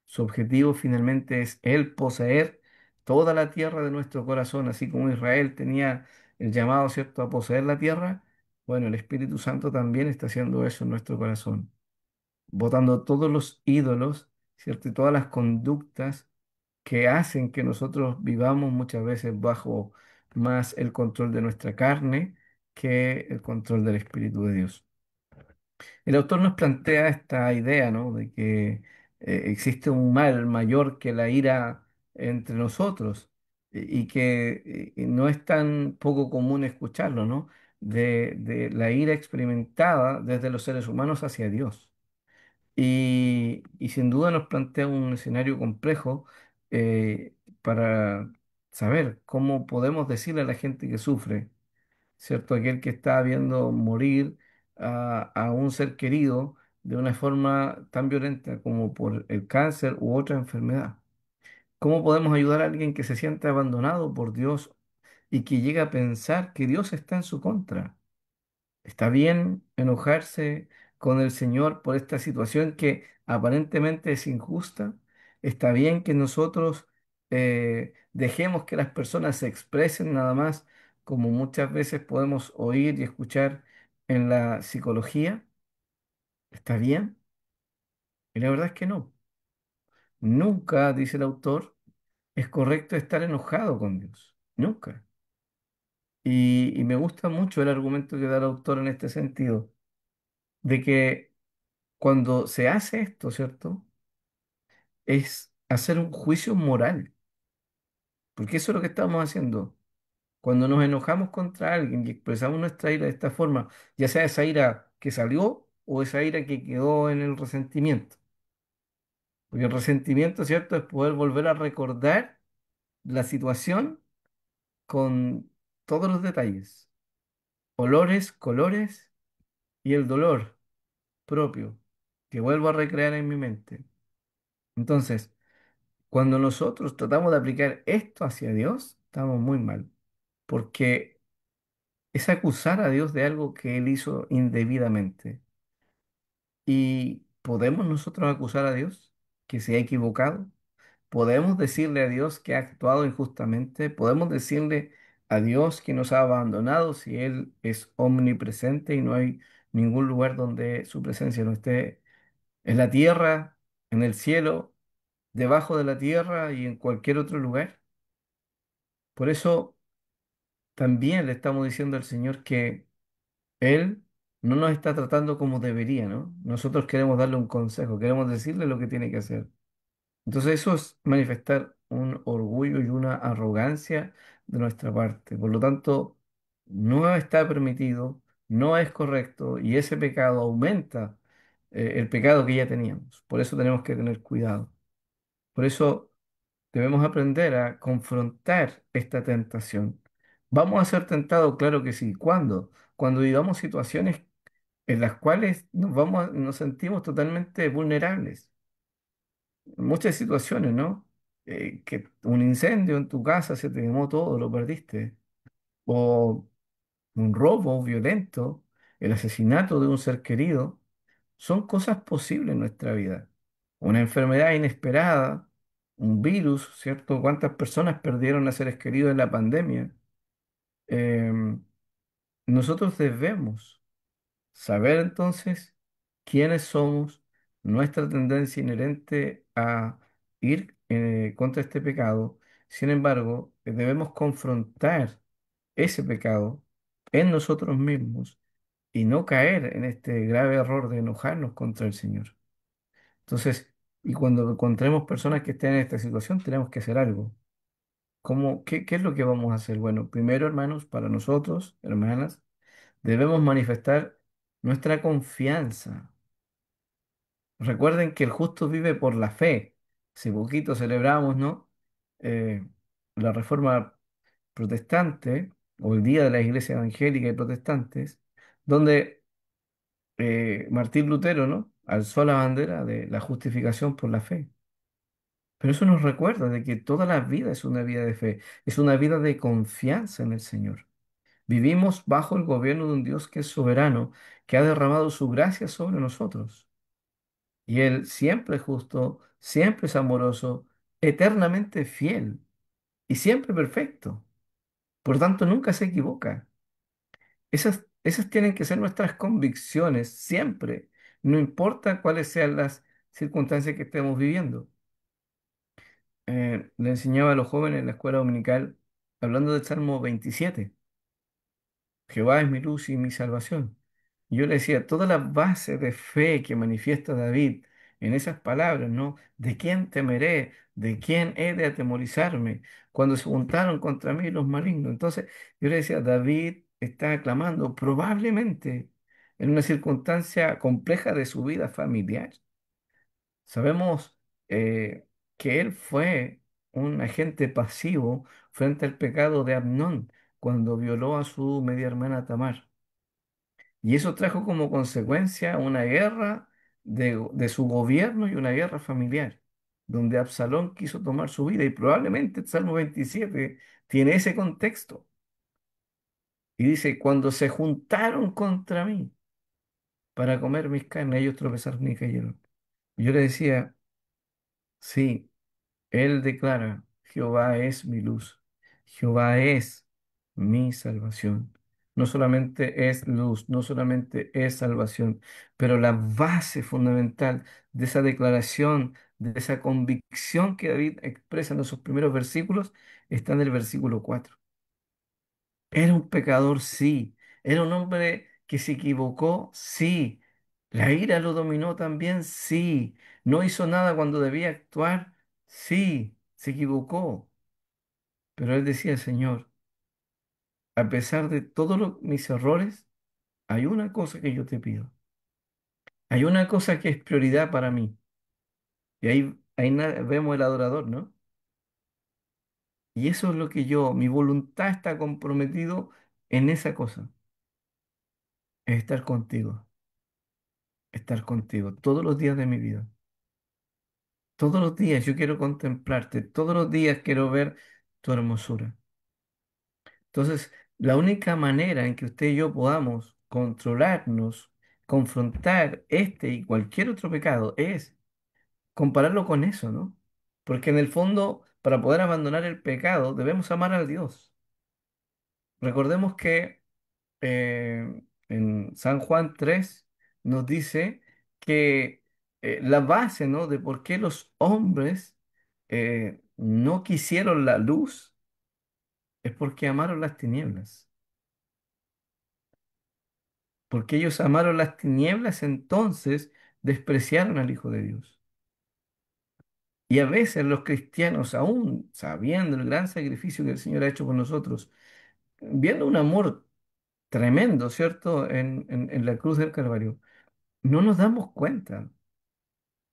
Su objetivo finalmente es él poseer toda la tierra de nuestro corazón, así como Israel tenía el llamado, ¿cierto?, a poseer la tierra. Bueno, el Espíritu Santo también está haciendo eso en nuestro corazón, botando todos los ídolos, ¿cierto?, y todas las conductas que hacen que nosotros vivamos muchas veces bajo más el control de nuestra carne que el control del Espíritu de Dios. El autor nos plantea esta idea, ¿no? De que existe un mal mayor que la ira entre nosotros y que no es tan poco común escucharlo, ¿no? De la ira experimentada desde los seres humanos hacia Dios. Y sin duda nos plantea un escenario complejo para saber cómo podemos decirle a la gente que sufre, ¿cierto? Aquel que está viendo morir a un ser querido de una forma tan violenta como por el cáncer u otra enfermedad. ¿Cómo podemos ayudar a alguien que se siente abandonado por Dios y que llega a pensar que Dios está en su contra? Está bien enojarse con el Señor por esta situación que aparentemente es injusta. Está bien que nosotros dejemos que las personas se expresen nada más, como muchas veces podemos oír y escuchar en la psicología. Está bien. Y la verdad es que no. Nunca, dice el autor, es correcto estar enojado con Dios. Nunca. Y me gusta mucho el argumento que da el autor en este sentido, de que cuando se hace esto, ¿cierto? Es hacer un juicio moral, porque eso es lo que estamos haciendo. Cuando nos enojamos contra alguien y expresamos nuestra ira de esta forma, ya sea esa ira que salió o esa ira que quedó en el resentimiento. Porque el resentimiento, ¿cierto? Es poder volver a recordar la situación con todos los detalles, olores, colores y el dolor propio que vuelvo a recrear en mi mente. Entonces, cuando nosotros tratamos de aplicar esto hacia Dios, estamos muy mal, porque es acusar a Dios de algo que Él hizo indebidamente. ¿Y podemos nosotros acusar a Dios que se ha equivocado? ¿Podemos decirle a Dios que ha actuado injustamente? ¿Podemos decirle a Dios que nos ha abandonado si Él es omnipresente y no hay ningún lugar donde su presencia no esté? En la tierra, en el cielo, debajo de la tierra y en cualquier otro lugar. Por eso también le estamos diciendo al Señor que Él no nos está tratando como debería, ¿no? Nosotros queremos darle un consejo, queremos decirle lo que tiene que hacer. Entonces eso es manifestar un orgullo y una arrogancia de nuestra parte. Por lo tanto, no está permitido, no es correcto y ese pecado aumenta el pecado que ya teníamos. Por eso tenemos que tener cuidado. Por eso debemos aprender a confrontar esta tentación. ¿Vamos a ser tentados? Claro que sí. ¿Cuándo? Cuando vivamos situaciones en las cuales nos sentimos totalmente vulnerables. Muchas situaciones, ¿no? Que un incendio en tu casa se te quemó todo, lo perdiste. O un robo violento, el asesinato de un ser querido, son cosas posibles en nuestra vida. Una enfermedad inesperada, un virus, ¿cierto? ¿Cuántas personas perdieron a seres queridos en la pandemia? Em, Nosotros debemos saber entonces quiénes somos, nuestra tendencia inherente a ir contra este pecado. Sin embargo, debemos confrontar ese pecado en nosotros mismos y no caer en este grave error de enojarnos contra el Señor. Entonces, y cuando encontremos personas que estén en esta situación, tenemos que hacer algo. ¿Qué es lo que vamos a hacer? Bueno, primero, hermanos, para nosotros, hermanas, debemos manifestar nuestra confianza. Recuerden que el justo vive por la fe. Hace poquito celebramos, ¿no? Eh, la reforma protestante o el Día de la Iglesia Evangélica y Protestantes, donde Martín Lutero, ¿no? Alzó la bandera de la justificación por la fe. Pero eso nos recuerda de que toda la vida es una vida de fe, es una vida de confianza en el Señor. Vivimos bajo el gobierno de un Dios que es soberano, que ha derramado su gracia sobre nosotros. Y Él siempre es justo, siempre es amoroso, eternamente fiel y siempre perfecto. Por tanto, nunca se equivoca. Esas tienen que ser nuestras convicciones siempre, no importa cuáles sean las circunstancias que estemos viviendo. Le enseñaba a los jóvenes en la escuela dominical, hablando del Salmo 27. Jehová es mi luz y mi salvación. Y yo le decía, toda la base de fe que manifiesta David en esas palabras, ¿no? ¿De quién temeré? ¿De quién he de atemorizarme? Cuando se juntaron contra mí los malignos. Entonces yo le decía, David está aclamando probablemente en una circunstancia compleja de su vida familiar. Sabemos que él fue un agente pasivo frente al pecado de Amnón cuando violó a su media hermana Tamar. Y eso trajo como consecuencia una guerra de su gobierno y una guerra familiar, donde Absalón quiso tomar su vida y probablemente el Salmo 27 tiene ese contexto. Y dice, cuando se juntaron contra mí para comer mis carnes, ellos tropezaron y cayeron. Y yo le decía, sí. Él declara, Jehová es mi luz, Jehová es mi salvación. No solamente es luz, no solamente es salvación, pero la base fundamental de esa declaración, de esa convicción que David expresa en esos primeros versículos, está en el versículo 4. Era un pecador, sí. Era un hombre que se equivocó, sí. La ira lo dominó también, sí. No hizo nada cuando debía actuar, sí. Se equivocó. Pero él decía, Señor, a pesar de todos mis errores, hay una cosa que yo te pido. Hay una cosa que es prioridad para mí. Y ahí vemos el adorador, ¿no? Y eso es lo que mi voluntad está comprometido en esa cosa, es estar contigo todos los días de mi vida. Todos los días yo quiero contemplarte, todos los días quiero ver tu hermosura. Entonces, la única manera en que usted y yo podamos controlarnos, confrontar este y cualquier otro pecado es compararlo con eso, ¿no? Porque en el fondo, para poder abandonar el pecado, debemos amar a Dios. Recordemos que en San Juan 3 nos dice que la base, ¿no? De por qué los hombres no quisieron la luz es porque amaron las tinieblas. Porque ellos amaron las tinieblas, entonces despreciaron al Hijo de Dios. Y a veces los cristianos, aún sabiendo el gran sacrificio que el Señor ha hecho por nosotros, viendo un amor tremendo, ¿cierto? En la cruz del Calvario, no nos damos cuenta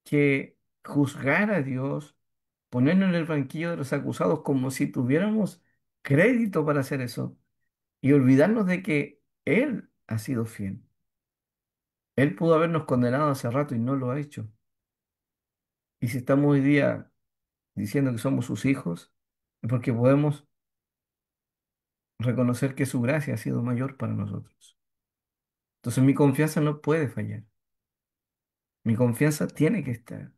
que juzgar a Dios, ponernos en el banquillo de los acusados como si tuviéramos crédito para hacer eso y olvidarnos de que Él ha sido fiel. Él pudo habernos condenado hace rato y no lo ha hecho. Y si estamos hoy día diciendo que somos sus hijos, es porque podemos reconocer que su gracia ha sido mayor para nosotros. Entonces mi confianza no puede fallar. Mi confianza tiene que estar.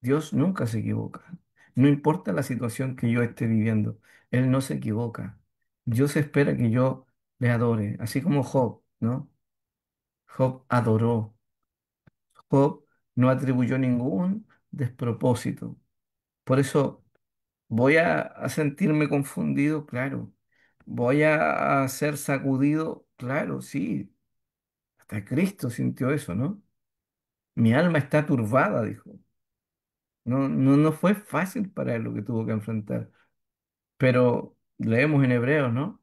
Dios nunca se equivoca. No importa la situación que yo esté viviendo, Él no se equivoca. Dios espera que yo le adore, así como Job, ¿no? Job adoró. Job no atribuyó ningún despropósito. Por eso voy a sentirme confundido, claro. Voy a ser sacudido, claro, sí. Hasta Cristo sintió eso, ¿no? Mi alma está turbada, dijo. No fue fácil para él lo que tuvo que enfrentar. Pero leemos en Hebreos, ¿no?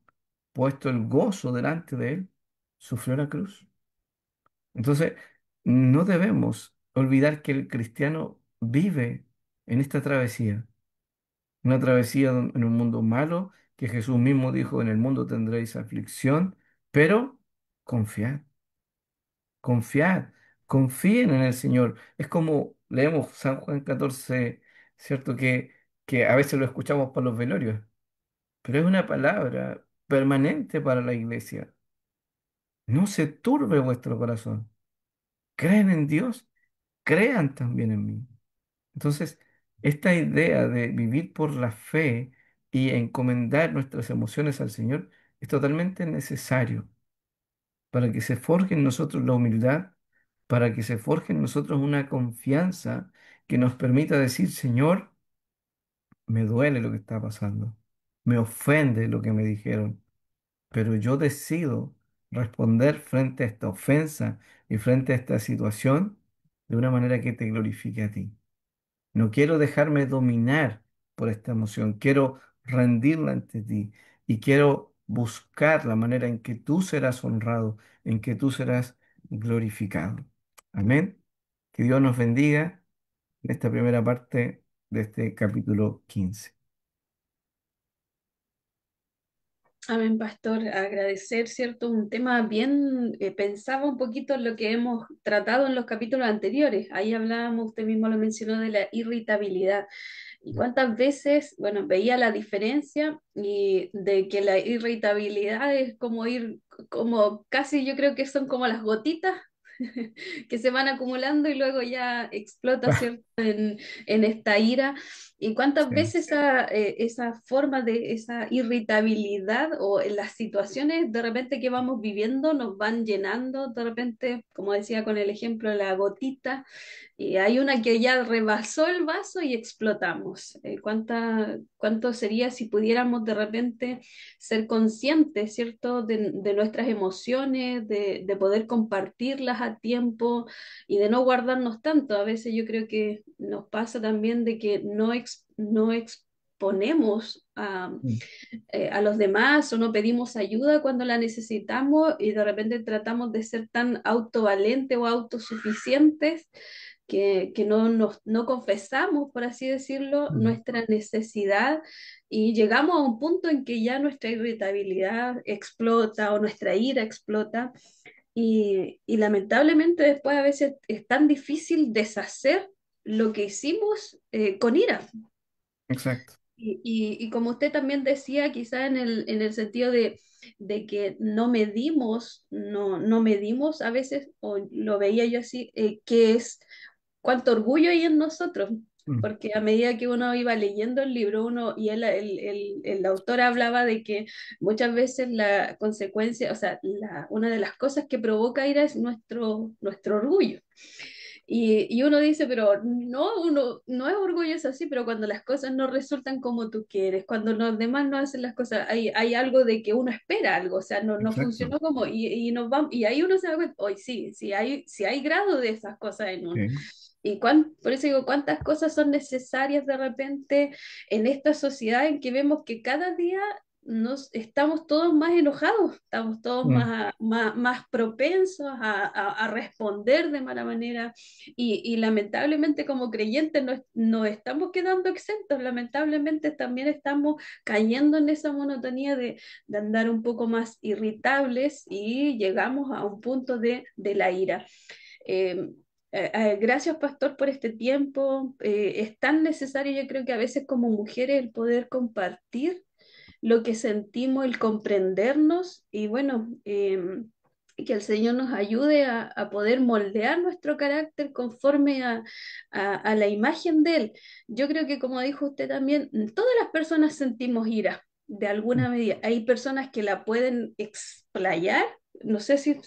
Puesto el gozo delante de él, sufrió la cruz. Entonces, no debemos olvidar que el cristiano vive en esta travesía, una travesía en un mundo malo, que Jesús mismo dijo, en el mundo tendréis aflicción, pero confiad, confiad, confíen en el Señor. Es como leemos San Juan 14, ¿cierto? Que a veces lo escuchamos por los velorios. Pero es una palabra permanente para la iglesia. No se turbe vuestro corazón. Creen en Dios, crean también en mí. Entonces, esta idea de vivir por la fe y encomendar nuestras emociones al Señor es totalmente necesario para que se forje en nosotros la humildad, para que se forje en nosotros una confianza que nos permita decir, Señor, me duele lo que está pasando, me ofende lo que me dijeron, pero yo decido responder frente a esta ofensa y frente a esta situación de una manera que te glorifique a ti. No quiero dejarme dominar por esta emoción, quiero rendirla ante ti y quiero buscar la manera en que tú serás honrado, en que tú serás glorificado. Amén. Que Dios nos bendiga en esta primera parte de este capítulo 15. Amén, pastor. Agradecer, ¿cierto? Un tema bien, pensaba un poquito en lo que hemos tratado en los capítulos anteriores. Ahí hablábamos, usted mismo lo mencionó, de la irritabilidad. Y cuántas veces, bueno, veía la diferencia y de que la irritabilidad es como ir, como casi yo creo que son como las gotitas que se van acumulando y luego ya explota, ¿cierto? En esta ira. ¿Y cuántas Sí. veces esa forma de esa irritabilidad o en las situaciones de repente que vamos viviendo nos van llenando, de repente, como decía con el ejemplo, la gotita, Y hay una que ya rebasó el vaso y explotamos. ¿Cuánto sería si pudiéramos de repente ser conscientes, ¿cierto?, de nuestras emociones, de poder compartirlas a tiempo y de no guardarnos tanto? A veces yo creo que nos pasa también de que no exponemos Mm. a los demás o no pedimos ayuda cuando la necesitamos y de repente tratamos de ser tan autovalentes o autosuficientes que no confesamos, por así decirlo, Mm. nuestra necesidad y llegamos a un punto en que ya nuestra irritabilidad explota o nuestra ira explota y lamentablemente después a veces es tan difícil deshacer lo que hicimos con ira. Exacto. Y como usted también decía, quizá en el sentido de que no medimos a veces, o lo veía yo así, que es cuánto orgullo hay en nosotros, Mm. porque a medida que uno iba leyendo el libro, el autor hablaba de que muchas veces la consecuencia, o sea, una de las cosas que provoca ira es nuestro orgullo. Y uno dice, pero no, uno no es orgulloso así, pero cuando las cosas no resultan como tú quieres, cuando los demás no hacen las cosas, hay algo de que uno espera algo, o sea, no Exacto. funcionó como, y nos vamos, y ahí uno se da cuenta, hoy sí, sí hay grado de esas cosas en uno. Sí. Por eso digo, cuántas cosas son necesarias de repente en esta sociedad en que vemos que cada día estamos todos más enojados, estamos todos Mm. más propensos a responder de mala manera y lamentablemente como creyentes no estamos quedando exentos, lamentablemente también estamos cayendo en esa monotonía de andar un poco más irritables y llegamos a un punto de la ira. Eh, Gracias, pastor, por este tiempo. Es tan necesario, yo creo que a veces como mujeres, el poder compartir lo que sentimos, el comprendernos y bueno, que el Señor nos ayude a poder moldear nuestro carácter conforme a la imagen de Él. Yo creo que como dijo usted también, todas las personas sentimos ira de Mm. alguna medida. Hay personas que la pueden explayar, no sé si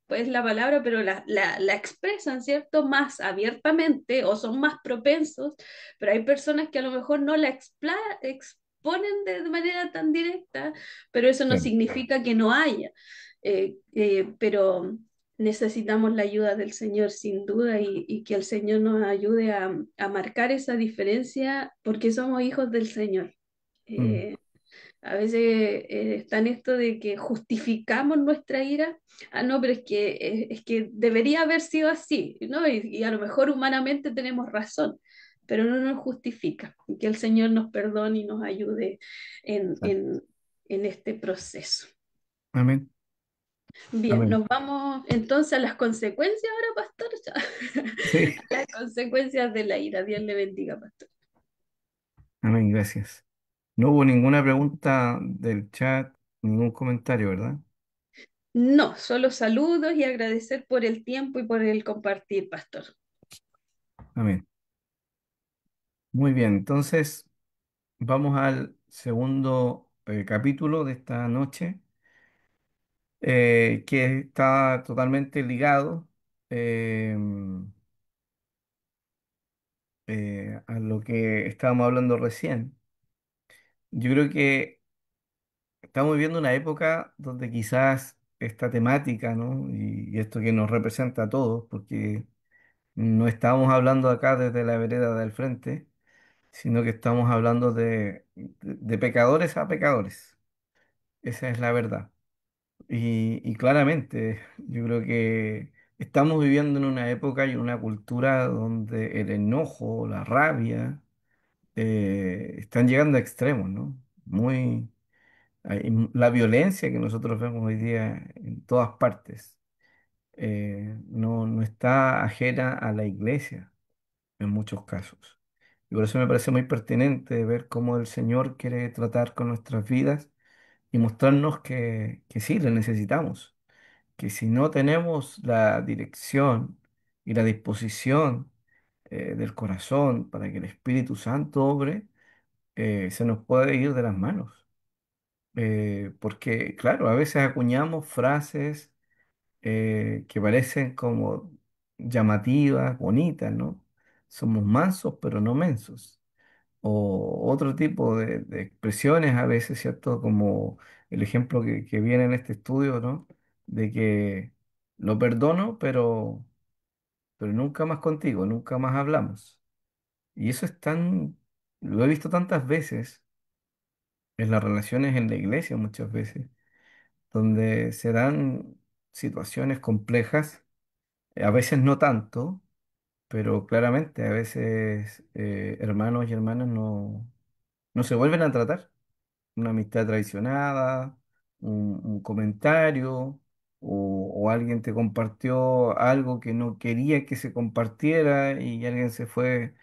es la palabra, pero la expresan, ¿cierto? Más abiertamente o son más propensos, pero hay personas que a lo mejor no la exponen de manera tan directa, pero eso no Sí. significa que no haya. Pero necesitamos la ayuda del Señor sin duda y que el Señor nos ayude a marcar esa diferencia porque somos hijos del Señor. Mm. Eh, a veces está en esto de que justificamos nuestra ira. Ah, no, pero es que debería haber sido así, ¿no? Y a lo mejor humanamente tenemos razón, pero no nos justifica. Y que el Señor nos perdone y nos ayude en, Exacto. en, en este proceso. Amén. Bien, Amén. nos vamos entonces a las consecuencias ahora, pastor. Sí. A las consecuencias de la ira. Dios le bendiga, pastor. Amén. Gracias. No hubo ninguna pregunta del chat, ningún comentario, ¿verdad? No, solo saludos y agradecer por el tiempo y por el compartir, pastor. Amén. Muy bien, entonces vamos al segundo capítulo de esta noche, que está totalmente ligado eh, a lo que estábamos hablando recién. Yo creo que estamos viviendo una época donde quizás esta temática, ¿no? Y esto que nos representa a todos, porque no estamos hablando acá desde la vereda del frente, sino que estamos hablando de pecadores a pecadores. Esa es la verdad. Y claramente, yo creo que estamos viviendo en una época y en una cultura donde el enojo, la rabia, están llegando a extremos, ¿no? La violencia que nosotros vemos hoy día en todas partes, no está ajena a la iglesia en muchos casos. Y por eso me parece muy pertinente ver cómo el Señor quiere tratar con nuestras vidas y mostrarnos que sí, le necesitamos, que si no tenemos la dirección y la disposición del corazón para que el Espíritu Santo obre, se nos puede ir de las manos. Porque, claro, a veces acuñamos frases que parecen como llamativas, bonitas, ¿no? Somos mansos, pero no mensos. O otro tipo de expresiones a veces, ¿cierto? Como el ejemplo que viene en este estudio, ¿no? De que lo perdono, pero nunca más contigo, nunca más hablamos. Y eso es tan, lo he visto tantas veces en las relaciones en la iglesia muchas veces, donde se dan situaciones complejas, a veces no tanto, pero claramente a veces hermanos y hermanas no se vuelven a tratar. Una amistad traicionada, un comentario, o alguien te compartió algo que no quería que se compartiera y alguien se fue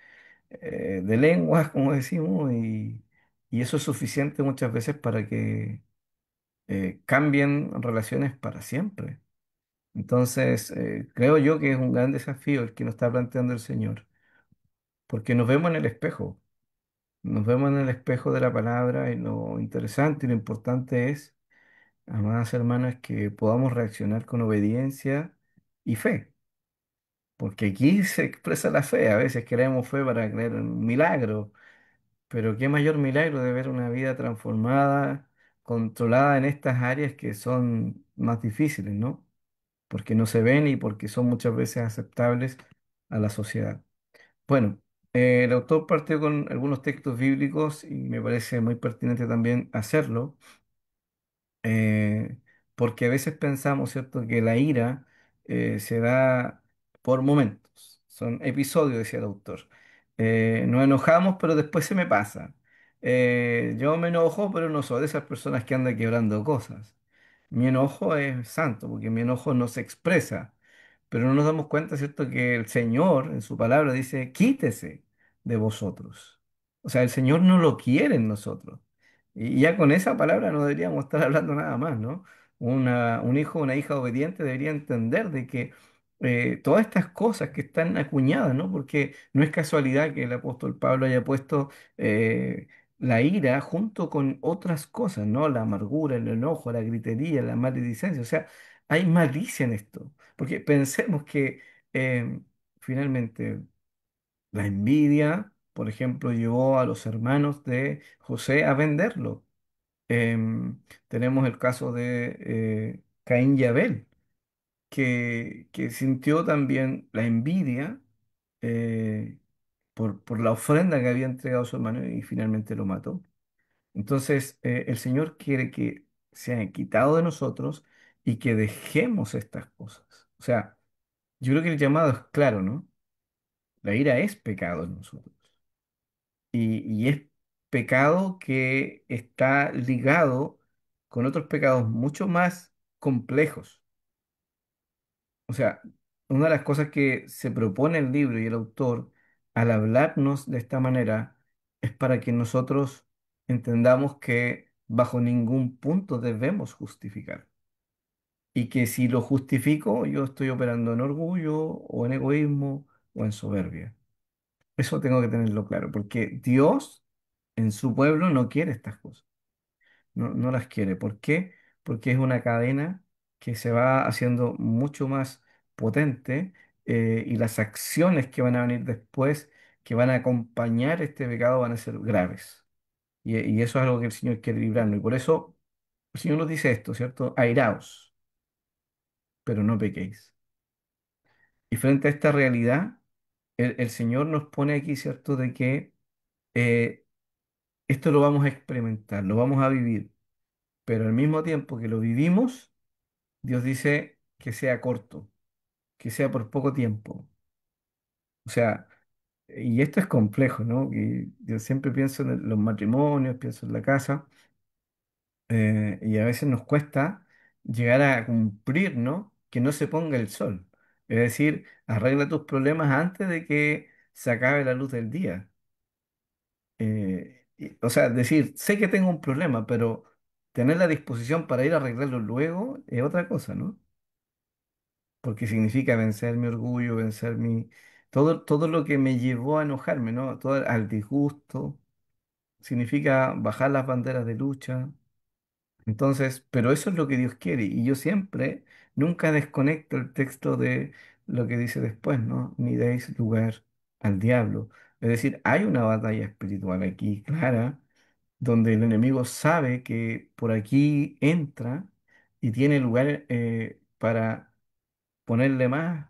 de lenguas, como decimos, y eso es suficiente muchas veces para que cambien relaciones para siempre. Entonces, creo yo que es un gran desafío el que nos está planteando el Señor, porque nos vemos en el espejo, nos vemos en el espejo de la palabra y lo interesante y lo importante es, amadas hermanas, que podamos reaccionar con obediencia y fe, porque aquí se expresa la fe, a veces queremos fe para creer en un milagro. Pero qué mayor milagro de ver una vida transformada, controlada en estas áreas que son más difíciles, ¿no? Porque no se ven y porque son muchas veces aceptables a la sociedad. Bueno, el autor partió con algunos textos bíblicos y me parece muy pertinente también hacerlo eh, porque a veces pensamos, ¿cierto?, que la ira se da por momentos, son episodios, decía el autor. Nos enojamos, pero después se me pasa. Yo me enojo, pero no soy de esas personas que andan quebrando cosas. Mi enojo es santo, porque mi enojo no se expresa, pero no nos damos cuenta, ¿cierto?, que el Señor en su palabra dice, quítese de vosotros. O sea, el Señor no lo quiere en nosotros. Y ya con esa palabra no deberíamos estar hablando nada más, ¿no? Un hijo o una hija obediente debería entender de que todas estas cosas que están acuñadas, ¿no? Porque no es casualidad que el apóstol Pablo haya puesto la ira junto con otras cosas, ¿no? La amargura, el enojo, la gritería, la maledicencia. O sea, hay malicia en esto. Porque pensemos que finalmente la envidia, por ejemplo, llevó a los hermanos de José a venderlo. Tenemos el caso de Caín y Abel, que sintió también la envidia eh, por la ofrenda que había entregado su hermano y finalmente lo mató. Entonces, el Señor quiere que sean quitado de nosotros y que dejemos estas cosas. O sea, yo creo que el llamado es claro, ¿no? La ira es pecado en nosotros. Y es pecado que está ligado con otros pecados mucho más complejos. O sea, una de las cosas que se propone el libro y el autor al hablarnos de esta manera es para que nosotros entendamos que bajo ningún punto debemos justificar. Y que si lo justifico, yo estoy operando en orgullo o en egoísmo o en soberbia. Eso tengo que tenerlo claro, porque Dios en su pueblo no quiere estas cosas, no las quiere. ¿Por qué? Porque es una cadena que se va haciendo mucho más potente y las acciones que van a venir después, que van a acompañar este pecado, van a ser graves. Y eso es algo que el Señor quiere librarnos. Y por eso el Señor nos dice esto, ¿cierto? Airaos, pero no pequéis. Y frente a esta realidad, el Señor nos pone aquí, ¿cierto?, de que eh, esto lo vamos a experimentar, lo vamos a vivir, pero al mismo tiempo que lo vivimos, Dios dice que sea corto, que sea por poco tiempo. O sea, y esto es complejo, ¿no? Y yo siempre pienso en los matrimonios, pienso en la casa, y a veces nos cuesta llegar a cumplir, ¿no? Que no se ponga el sol. Es decir, arregla tus problemas antes de que se acabe la luz del día. O sea, decir, sé que tengo un problema, pero tener la disposición para ir a arreglarlo luego es otra cosa, ¿no? Porque significa vencer mi orgullo, vencer todo lo que me llevó a enojarme, ¿no? Todo al disgusto, significa bajar las banderas de lucha. Entonces, pero eso es lo que Dios quiere. Y yo siempre, nunca desconecto el texto lo que dice después, ¿no? Ni deis lugar al diablo. Es decir, hay una batalla espiritual aquí clara, donde el enemigo sabe que por aquí entra y tiene lugar para ponerle más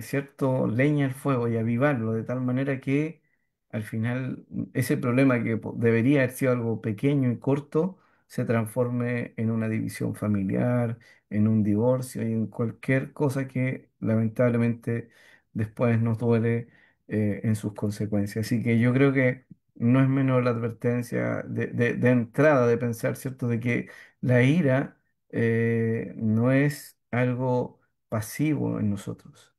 cierto, leña al fuego y avivarlo de tal manera que al final ese problema que debería haber sido algo pequeño y corto se transforme en una división familiar, en un divorcio y en cualquier cosa que lamentablemente después nos duele en sus consecuencias. Así que yo creo que no es menor la advertencia de entrada de pensar, ¿cierto?, de que la ira no es algo pasivo en nosotros,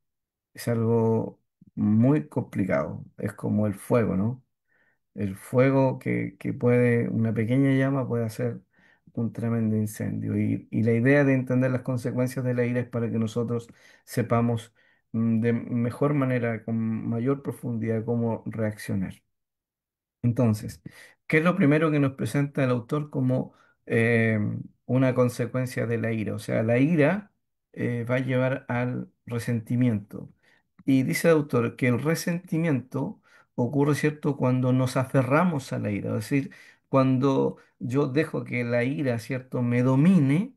es algo muy complicado. Es como el fuego, ¿no? El fuego que puede, una pequeña llama puede hacer un tremendo incendio. Y la idea de entender las consecuencias de la ira es para que nosotros sepamos de mejor manera, con mayor profundidad, cómo reaccionar. Entonces, ¿qué es lo primero que nos presenta el autor como eh, una consecuencia de la ira? O sea, la ira va a llevar al resentimiento. Y dice el autor que el resentimiento ocurre, ¿cierto?, cuando nos aferramos a la ira. Es decir, cuando yo dejo que la ira, ¿cierto?, me domine,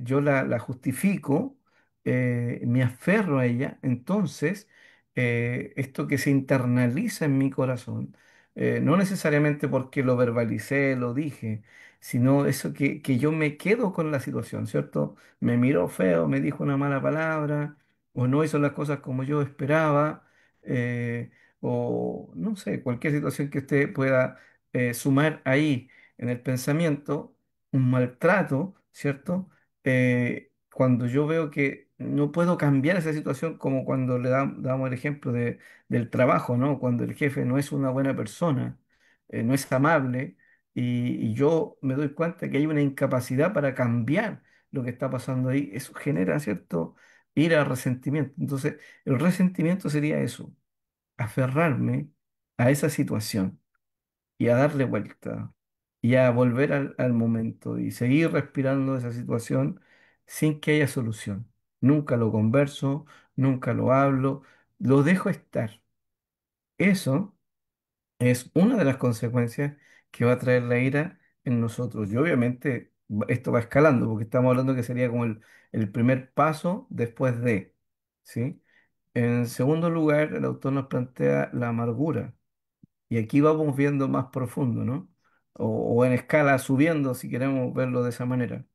yo la justifico, me aferro a ella, entonces esto que se internaliza en mi corazón, no necesariamente porque lo verbalicé, lo dije, sino eso que yo me quedo con la situación, ¿cierto? Me miró feo, me dijo una mala palabra, o no hizo las cosas como yo esperaba, eh, o no sé, cualquier situación que usted pueda sumar ahí en el pensamiento, un maltrato, ¿cierto? Cuando yo veo que no puedo cambiar esa situación, como cuando damos el ejemplo del trabajo, ¿no? Cuando el jefe no es una buena persona, no es amable, y yo me doy cuenta que hay una incapacidad para cambiar lo que está pasando ahí, eso genera, ¿cierto?, ira, resentimiento. Entonces, el resentimiento sería eso, aferrarme a esa situación y a darle vuelta y a volver al momento y seguir respirando esa situación sin que haya solución. Nunca lo converso, nunca lo hablo, lo dejo estar. Eso es una de las consecuencias que va a traer la ira en nosotros. Y obviamente esto va escalando, porque estamos hablando que sería como el primer paso después de, ¿sí? En segundo lugar, el autor nos plantea la amargura. Y aquí vamos viendo más profundo, ¿no? O en escala subiendo, si queremos verlo de esa manera.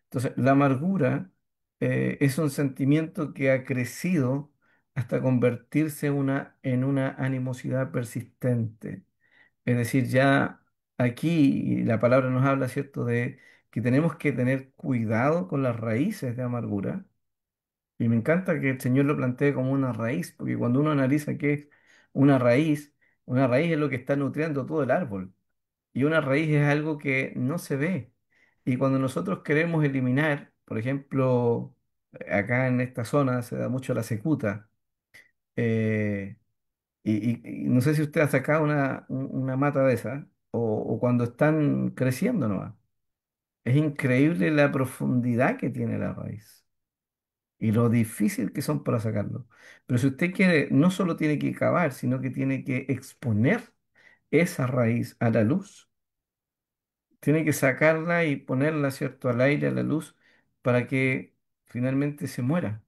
Entonces, la amargura es un sentimiento que ha crecido hasta convertirse en una animosidad persistente. Es decir, ya aquí la palabra nos habla, ¿cierto?, de que tenemos que tener cuidado con las raíces de amargura. Y me encanta que el Señor lo plantee como una raíz, porque cuando uno analiza qué es una raíz es lo que está nutriendo todo el árbol. Y una raíz es algo que no se ve. Y cuando nosotros queremos eliminar, por ejemplo, acá en esta zona se da mucho la secuta. eh, y no sé si usted ha sacado una mata de esa o cuando están creciendo nomás. Es increíble la profundidad que tiene la raíz y lo difícil que son para sacarlo. Pero si usted quiere, no solo tiene que cavar, sino que tiene que exponer esa raíz a la luz. Tiene que sacarla y ponerla, ¿cierto?, al aire, a la luz, para que finalmente se muera.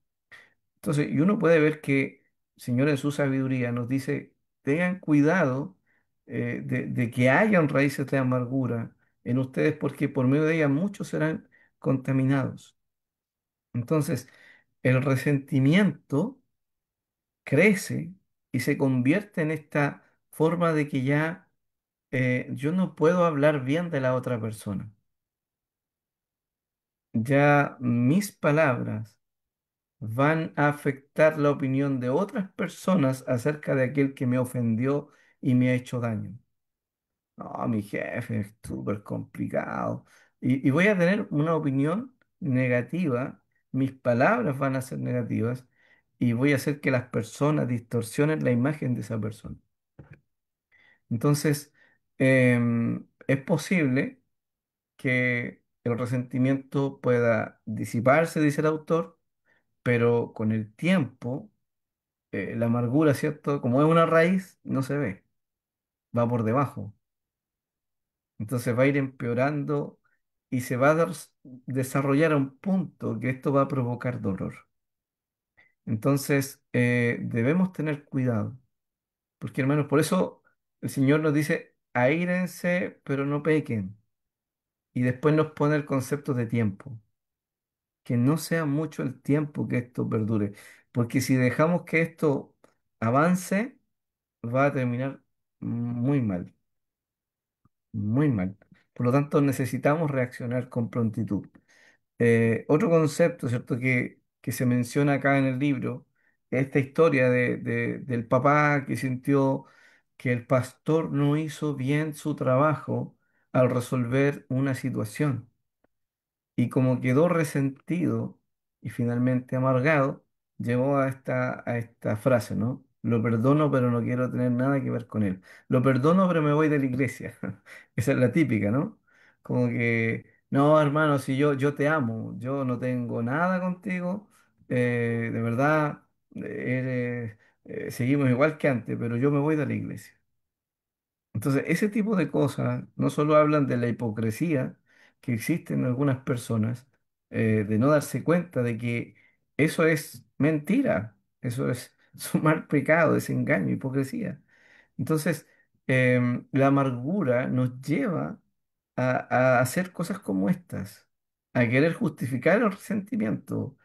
Entonces, y uno puede ver que el Señor en su sabiduría nos dice, tengan cuidado de que hayan raíces de amargura en ustedes, porque por medio de ellas muchos serán contaminados. Entonces, el resentimiento crece y se convierte en esta forma de que ya yo no puedo hablar bien de la otra persona. Ya mis palabras van a afectar la opinión de otras personas acerca de aquel que me ofendió y me ha hecho daño. No, mi jefe es súper complicado. Y voy a tener una opinión negativa, mis palabras van a ser negativas y voy a hacer que las personas distorsionen la imagen de esa persona. Entonces, es posible que el resentimiento pueda disiparse, dice el autor, pero con el tiempo, la amargura, ¿cierto? Como es una raíz, no se ve, va por debajo. Entonces va a ir empeorando y se va a desarrollar a un punto que esto va a provocar dolor. Entonces, debemos tener cuidado, porque hermanos, por eso el Señor nos dice, aírense, pero no pequen. Y después nos pone el concepto de tiempo, que no sea mucho el tiempo que esto perdure, porque si dejamos que esto avance, va a terminar muy mal, muy mal. Por lo tanto, necesitamos reaccionar con prontitud. Otro concepto, ¿cierto?, que se menciona acá en el libro, es esta historia del papá que sintió que el pastor no hizo bien su trabajo al resolver una situación. Y como quedó resentido y finalmente amargado, llegó a esta frase, ¿no? Lo perdono, pero no quiero tener nada que ver con él. Lo perdono, pero me voy de la iglesia. Esa es la típica, ¿no? Como que, no, hermano, si yo te amo, yo no tengo nada contigo, de verdad, seguimos igual que antes, pero yo me voy de la iglesia. Entonces, ese tipo de cosas no solo hablan de la hipocresía que existe en algunas personas, de no darse cuenta de que eso es mentira, eso es sumar pecado, es engaño, hipocresía. Entonces, la amargura nos lleva a hacer cosas como estas, a querer justificar el resentimiento.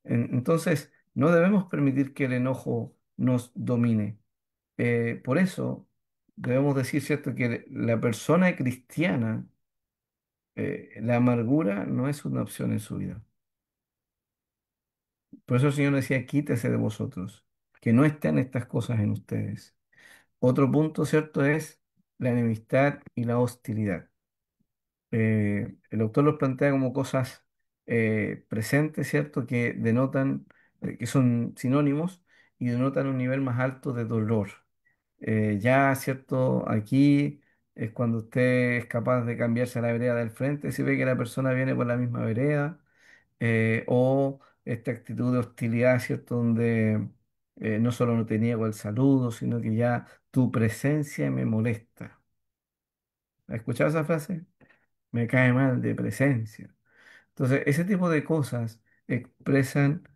Entonces, no debemos permitir que el enojo nos domine. Por eso debemos decir, ¿cierto?, que la persona cristiana, la amargura no es una opción en su vida. Por eso el Señor decía, quítese de vosotros, que no estén estas cosas en ustedes. Otro punto, ¿cierto?, es la enemistad y la hostilidad. El autor los plantea como cosas presentes, ¿cierto?, que denotan, que son sinónimos y denotan un nivel más alto de dolor. Ya, ¿cierto? Aquí es cuando usted es capaz de cambiarse a la vereda del frente si ve que la persona viene por la misma vereda, o esta actitud de hostilidad, ¿cierto? Donde no solo no te niego el saludo, sino que ya tu presencia me molesta. ¿Has escuchado esa frase? Me cae mal de presencia. Entonces, ese tipo de cosas expresan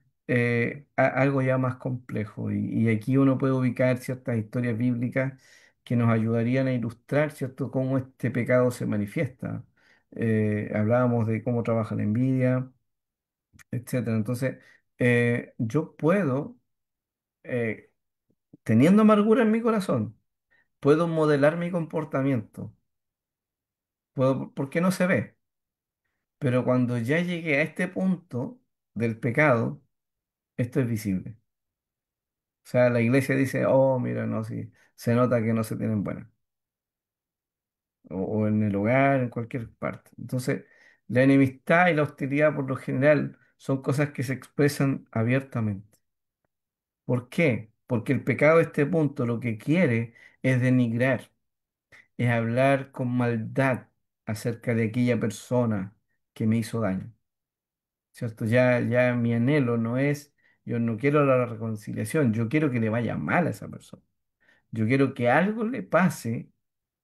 algo ya más complejo y aquí uno puede ubicar ciertas historias bíblicas que nos ayudarían a ilustrar, ¿cierto?, cómo este pecado se manifiesta. Hablábamos de cómo trabaja la envidia, etcétera. Entonces, yo puedo, eh, teniendo amargura en mi corazón, puedo modelar mi comportamiento, puedo, porque no se ve, pero cuando ya llegué a este punto del pecado, esto es visible. O sea, la iglesia dice, oh, mira, no, sí, se nota que no se tienen buenas. O en el hogar, en cualquier parte. Entonces, la enemistad y la hostilidad por lo general son cosas que se expresan abiertamente. ¿Por qué? Porque el pecado a este punto lo que quiere es denigrar, es hablar con maldad acerca de aquella persona que me hizo daño. ¿Cierto? Ya mi anhelo no es, yo no quiero la reconciliación, yo quiero que le vaya mal a esa persona. Yo quiero que algo le pase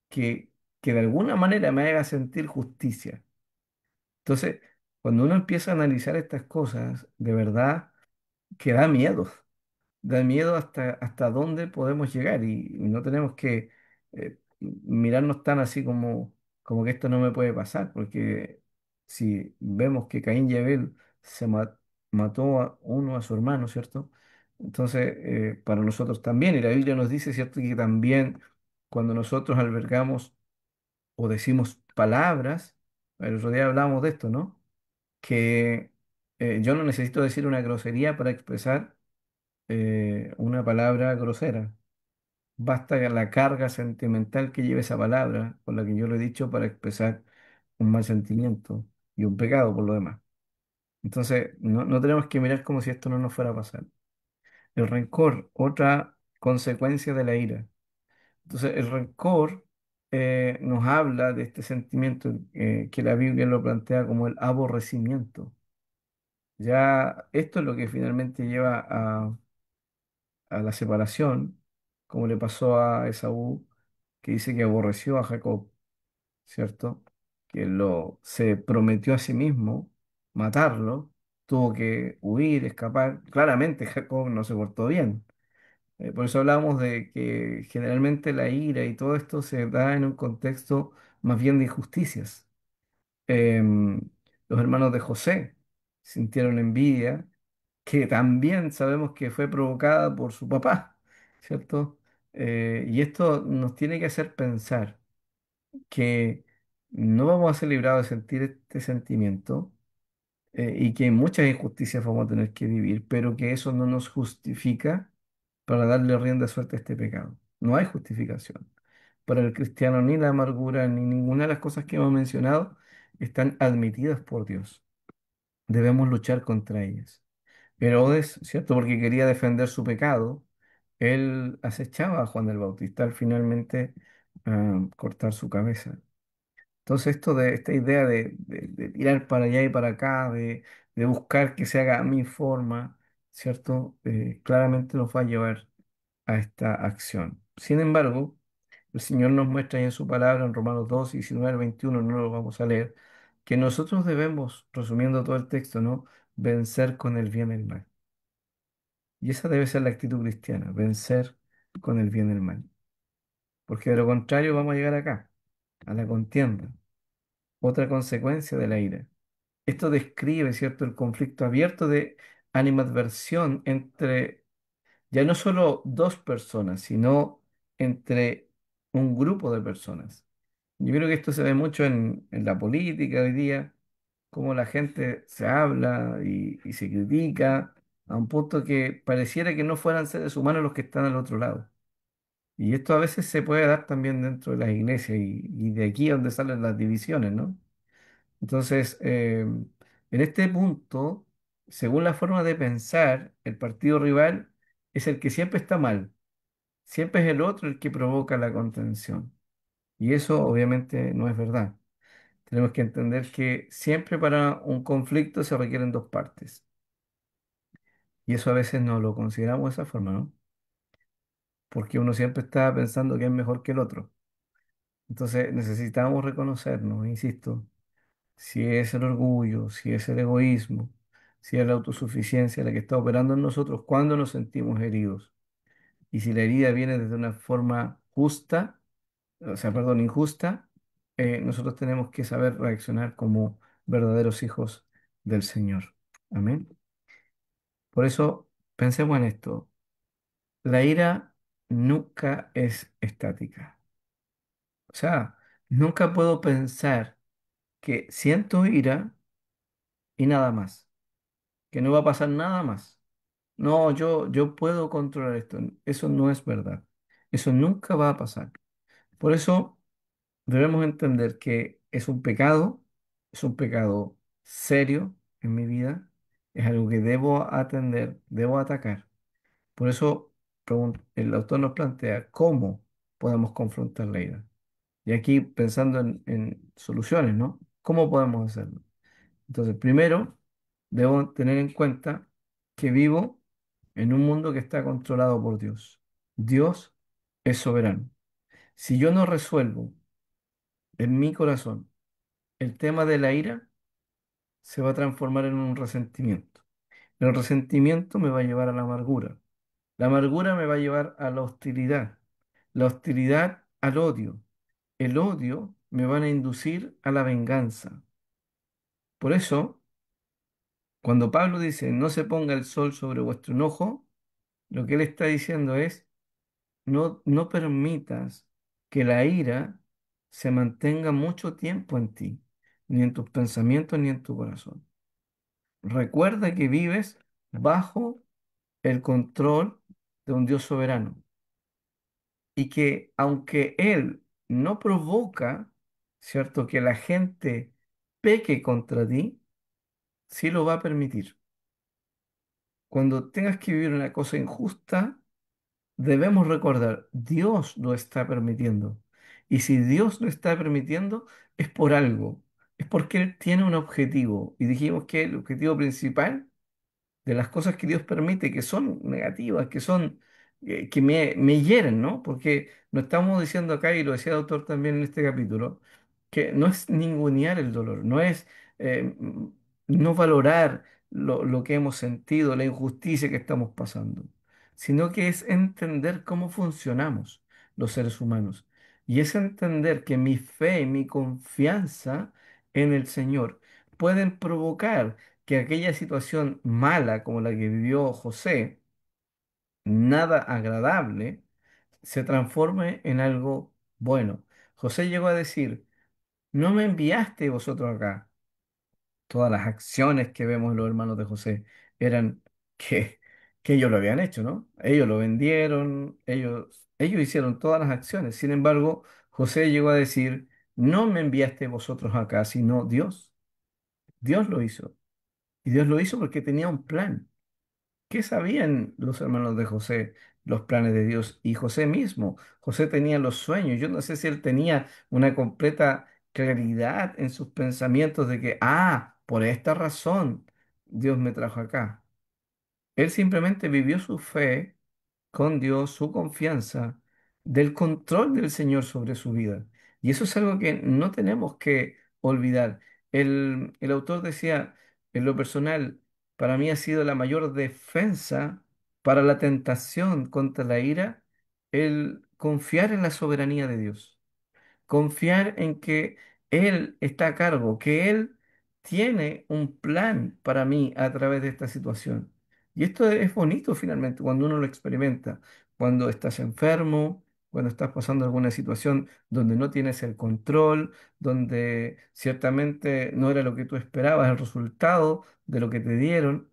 que, que de alguna manera me haga sentir justicia. Entonces, cuando uno empieza a analizar estas cosas, de verdad que da miedo hasta dónde podemos llegar y no tenemos que mirarnos tan así como que esto no me puede pasar, porque si vemos que Caín y Abel mató a uno a su hermano, ¿cierto? Entonces, para nosotros también, y la Biblia nos dice, ¿cierto?, que también cuando nosotros albergamos o decimos palabras, el otro día hablábamos de esto, ¿no? Que yo no necesito decir una grosería para expresar una palabra grosera. Basta la carga sentimental que lleve esa palabra, con la que yo lo he dicho, para expresar un mal sentimiento y un pecado por lo demás. Entonces, no tenemos que mirar como si esto no nos fuera a pasar. El rencor, otra consecuencia de la ira. Entonces, el rencor nos habla de este sentimiento que la Biblia lo plantea como el aborrecimiento. Ya esto es lo que finalmente lleva a la separación, como le pasó a Esaú, que dice que aborreció a Jacob, ¿cierto? Que se prometió a sí mismo matarlo, tuvo que huir, escapar. Claramente Jacob no se portó bien. Por eso hablamos de que generalmente la ira y todo esto se da en un contexto más bien de injusticias. Em, los hermanos de José sintieron envidia, que también sabemos que fue provocada por su papá, ¿cierto? Y esto nos tiene que hacer pensar que no vamos a ser librados de sentir este sentimiento, y que muchas injusticias vamos a tener que vivir, pero que eso no nos justifica para darle rienda suelta a este pecado. No hay justificación. Para el cristiano ni la amargura ni ninguna de las cosas que hemos mencionado están admitidas por Dios. Debemos luchar contra ellas. Herodes, ¿cierto? Porque quería defender su pecado, él acechaba a Juan el Bautista al finalmente cortar su cabeza. Entonces, esto de esta idea de tirar para allá y para acá, de buscar que se haga a mi forma, ¿cierto? Claramente nos va a llevar a esta acción. Sin embargo, el Señor nos muestra ahí en su palabra, en Romanos 2, 19 al 21, no lo vamos a leer, que nosotros debemos, resumiendo todo el texto, ¿no? Vencer con el bien el mal. Y esa debe ser la actitud cristiana, vencer con el bien el mal. Porque de lo contrario vamos a llegar acá, a la contienda, otra consecuencia de la ira. Esto describe, ¿cierto?, el conflicto abierto de animadversión entre ya no solo dos personas, sino entre un grupo de personas. Yo creo que esto se ve mucho en la política hoy día, cómo la gente se habla y se critica a un punto que pareciera que no fueran seres humanos los que están al otro lado. Y esto a veces se puede dar también dentro de las iglesias y de aquí es donde salen las divisiones, ¿no? Entonces, en este punto, según la forma de pensar, el partido rival es el que siempre está mal, siempre es el otro el que provoca la contención. Y eso obviamente no es verdad. Tenemos que entender que siempre para un conflicto se requieren dos partes. Y eso a veces no lo consideramos de esa forma, ¿no? Porque uno siempre está pensando que es mejor que el otro. Entonces necesitamos reconocernos, insisto. Si es el orgullo, si es el egoísmo, si es la autosuficiencia la que está operando en nosotros cuando nos sentimos heridos. Y si la herida viene desde una forma justa, o sea, perdón, injusta, nosotros tenemos que saber reaccionar como verdaderos hijos del Señor. Amén. Por eso, pensemos en esto. La ira nunca es estática. O sea, nunca puedo pensar que siento ira y nada más, que no va a pasar nada más. No, yo puedo controlar esto. Eso no es verdad. Eso nunca va a pasar. Por eso debemos entender que es un pecado serio en mi vida, es algo que debo atender, debo atacar. Por eso el autor nos plantea cómo podemos confrontar la ira. Y aquí pensando en soluciones, ¿no? ¿Cómo podemos hacerlo? Entonces, primero, debo tener en cuenta que vivo en un mundo que está controlado por Dios. Dios es soberano. Si yo no resuelvo en mi corazón el tema de la ira, se va a transformar en un resentimiento. El resentimiento me va a llevar a la amargura. La amargura me va a llevar a la hostilidad. La hostilidad al odio. El odio me van a inducir a la venganza. Por eso, cuando Pablo dice, no se ponga el sol sobre vuestro enojo, lo que él está diciendo es, no permitas que la ira se mantenga mucho tiempo en ti, ni en tus pensamientos, ni en tu corazón. Recuerda que vives bajo el control de un Dios soberano y que aunque Él no provoca, ¿cierto?, que la gente peque contra ti, sí lo va a permitir. Cuando tengas que vivir una cosa injusta, debemos recordar, Dios lo está permitiendo. Y si Dios lo está permitiendo, es por algo. es porque Él tiene un objetivo. Y dijimos que el objetivo principal de las cosas que Dios permite, que son negativas, que son, que me hieren, ¿no? Porque no estamos diciendo acá, y lo decía el autor también en este capítulo, que no es ningunear el dolor, no es no valorar lo que hemos sentido, la injusticia que estamos pasando, sino que es entender cómo funcionamos los seres humanos. Y es entender que mi fe y mi confianza en el Señor pueden provocar que aquella situación mala como la que vivió José, nada agradable, se transforme en algo bueno. José llegó a decir, no me enviaste vosotros acá. Todas las acciones que vemos en los hermanos de José eran que, que ellos lo habían hecho, ¿no? Ellos lo vendieron, ellos hicieron todas las acciones. Sin embargo, José llegó a decir, no me enviaste vosotros acá, sino Dios. Dios lo hizo. Y Dios lo hizo porque tenía un plan. ¿Qué sabían los hermanos de José? Los planes de Dios y José mismo. José tenía los sueños. Yo no sé si él tenía una completa claridad en sus pensamientos de que, por esta razón Dios me trajo acá. Él simplemente vivió su fe con Dios, su confianza, del control del Señor sobre su vida. Y eso es algo que no tenemos que olvidar. El autor decía, en lo personal, para mí ha sido la mayor defensa para la tentación contra la ira, el confiar en la soberanía de Dios, confiar en que Él está a cargo, que Él tiene un plan para mí a través de esta situación. Y esto es bonito finalmente cuando uno lo experimenta, cuando estás enfermo, cuando estás pasando alguna situación donde no tienes el control, donde ciertamente no era lo que tú esperabas, el resultado de lo que te dieron,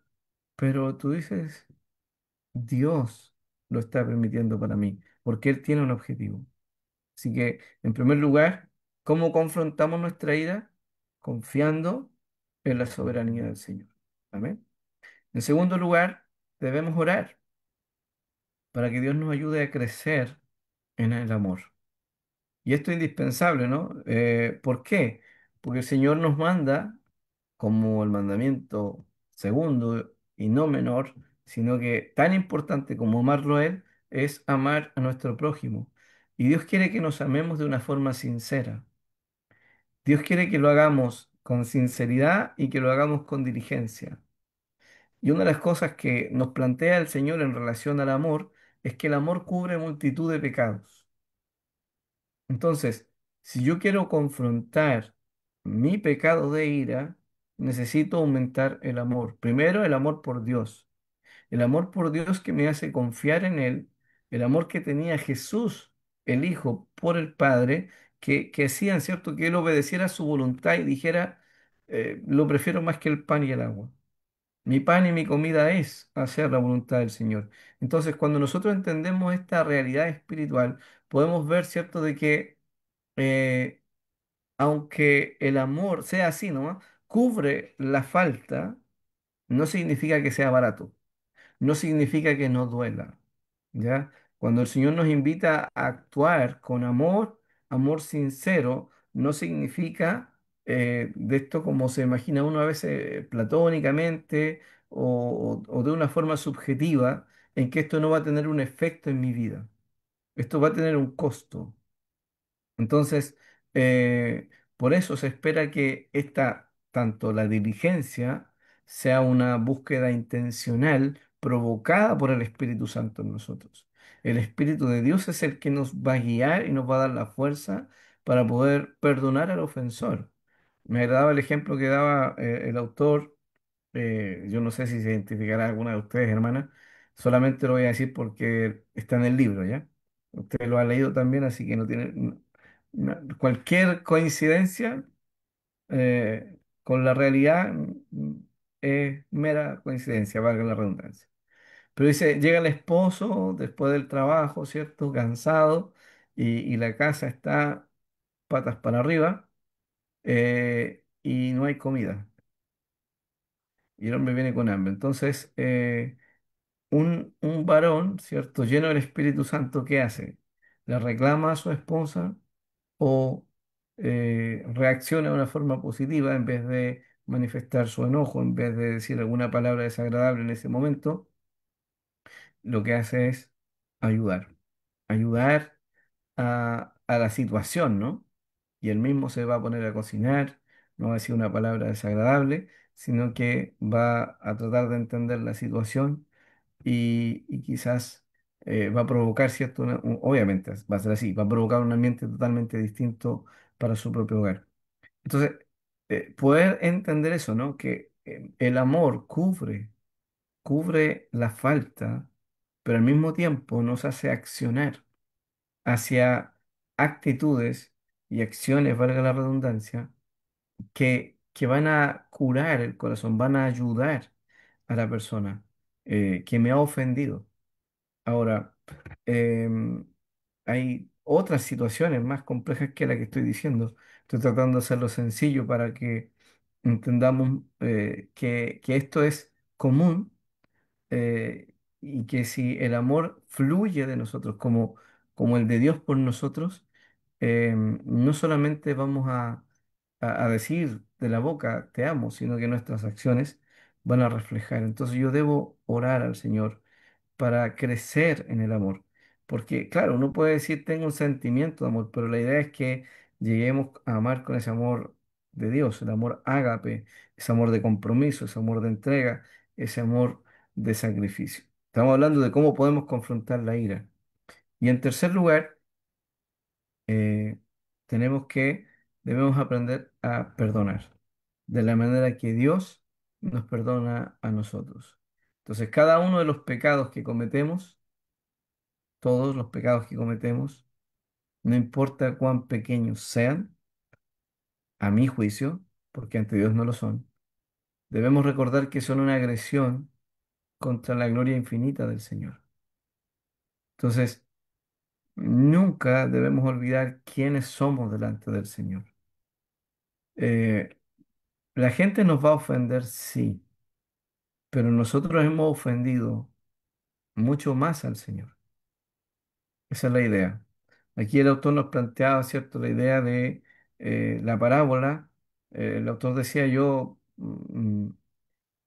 pero tú dices, Dios lo está permitiendo para mí, porque Él tiene un objetivo. Así que, en primer lugar, ¿cómo confrontamos nuestra ira? Confiando en la soberanía del Señor. Amén. En segundo lugar, debemos orar para que Dios nos ayude a crecer en el amor. Y esto es indispensable, ¿no? ¿Por qué? Porque el Señor nos manda, como el mandamiento segundo y no menor, sino que tan importante como amarlo a Él, es amar a nuestro prójimo. Y Dios quiere que nos amemos de una forma sincera. Dios quiere que lo hagamos con sinceridad y que lo hagamos con diligencia. Y una de las cosas que nos plantea el Señor en relación al amor es que el amor cubre multitud de pecados. Entonces, si yo quiero confrontar mi pecado de ira, necesito aumentar el amor. Primero, el amor por Dios. El amor por Dios que me hace confiar en Él, el amor que tenía Jesús, el Hijo, por el Padre, que hacían, ¿cierto?, que Él obedeciera su voluntad y dijera, lo prefiero más que el pan y el agua. Mi pan y mi comida es hacer la voluntad del Señor. Entonces, cuando nosotros entendemos esta realidad espiritual, podemos ver, ¿cierto?, de que eh, aunque el amor sea así, ¿no? Cubre la falta, no significa que sea barato, no significa que no duela, ¿ya? Cuando el Señor nos invita a actuar con amor, amor sincero, no significa de esto como se imagina uno a veces platónicamente o de una forma subjetiva, en que esto no va a tener un efecto en mi vida. Esto va a tener un costo. Entonces, por eso se espera que tanto la diligencia sea una búsqueda intencional provocada por el Espíritu Santo en nosotros. El Espíritu de Dios es el que nos va a guiar y nos va a dar la fuerza para poder perdonar al ofensor. Me agradaba el ejemplo que daba el autor. Yo no sé si se identificará alguna de ustedes, hermana. Solamente lo voy a decir porque está en el libro, ¿ya? Usted lo ha leído también, así que no tiene cualquier coincidencia con la realidad es mera coincidencia, valga la redundancia. Pero dice, llega el esposo después del trabajo, ¿cierto? Cansado y la casa está patas para arriba y no hay comida. Y el hombre viene con hambre. Entonces, un varón, ¿cierto? Lleno del Espíritu Santo, ¿qué hace? ¿Le reclama a su esposa o reacciona de una forma positiva en vez de manifestar su enojo, en vez de decir alguna palabra desagradable en ese momento, lo que hace es ayudar, ayudar a la situación, ¿no? Y él mismo se va a poner a cocinar, no va a decir una palabra desagradable, sino que va a tratar de entender la situación y quizás va a provocar cierto, obviamente va a ser así, va a provocar un ambiente totalmente distinto para su propio hogar. Entonces, poder entender eso, ¿no? Que el amor cubre la falta, pero al mismo tiempo nos hace accionar hacia actitudes y acciones, valga la redundancia, que van a curar el corazón, van a ayudar a la persona que me ha ofendido. Ahora, em, hay otras situaciones más complejas que la que estoy diciendo. Estoy tratando de hacerlo sencillo para que entendamos que esto es común y que si el amor fluye de nosotros como el de Dios por nosotros, no solamente vamos a decir de la boca te amo, sino que nuestras acciones van a reflejar. Entonces yo debo orar al Señor para crecer en el amor. Porque, claro, uno puede decir tengo un sentimiento de amor, pero la idea es que lleguemos a amar con ese amor de Dios, el amor ágape, ese amor de compromiso, ese amor de entrega, ese amor de sacrificio. Estamos hablando de cómo podemos confrontar la ira. Y en tercer lugar, eh, tenemos que, debemos aprender a perdonar, de la manera que Dios nos perdona a nosotros. Entonces, cada uno de los pecados que cometemos, todos los pecados que cometemos, no importa cuán pequeños sean, a mi juicio, porque ante Dios no lo son, debemos recordar que son una agresión contra la gloria infinita del Señor. Entonces, nunca debemos olvidar quiénes somos delante del Señor. Eh, la gente nos va a ofender, sí, pero nosotros hemos ofendido mucho más al Señor. Esa es la idea. Aquí el autor nos planteaba, ¿cierto?, la idea de la parábola. El autor decía, yo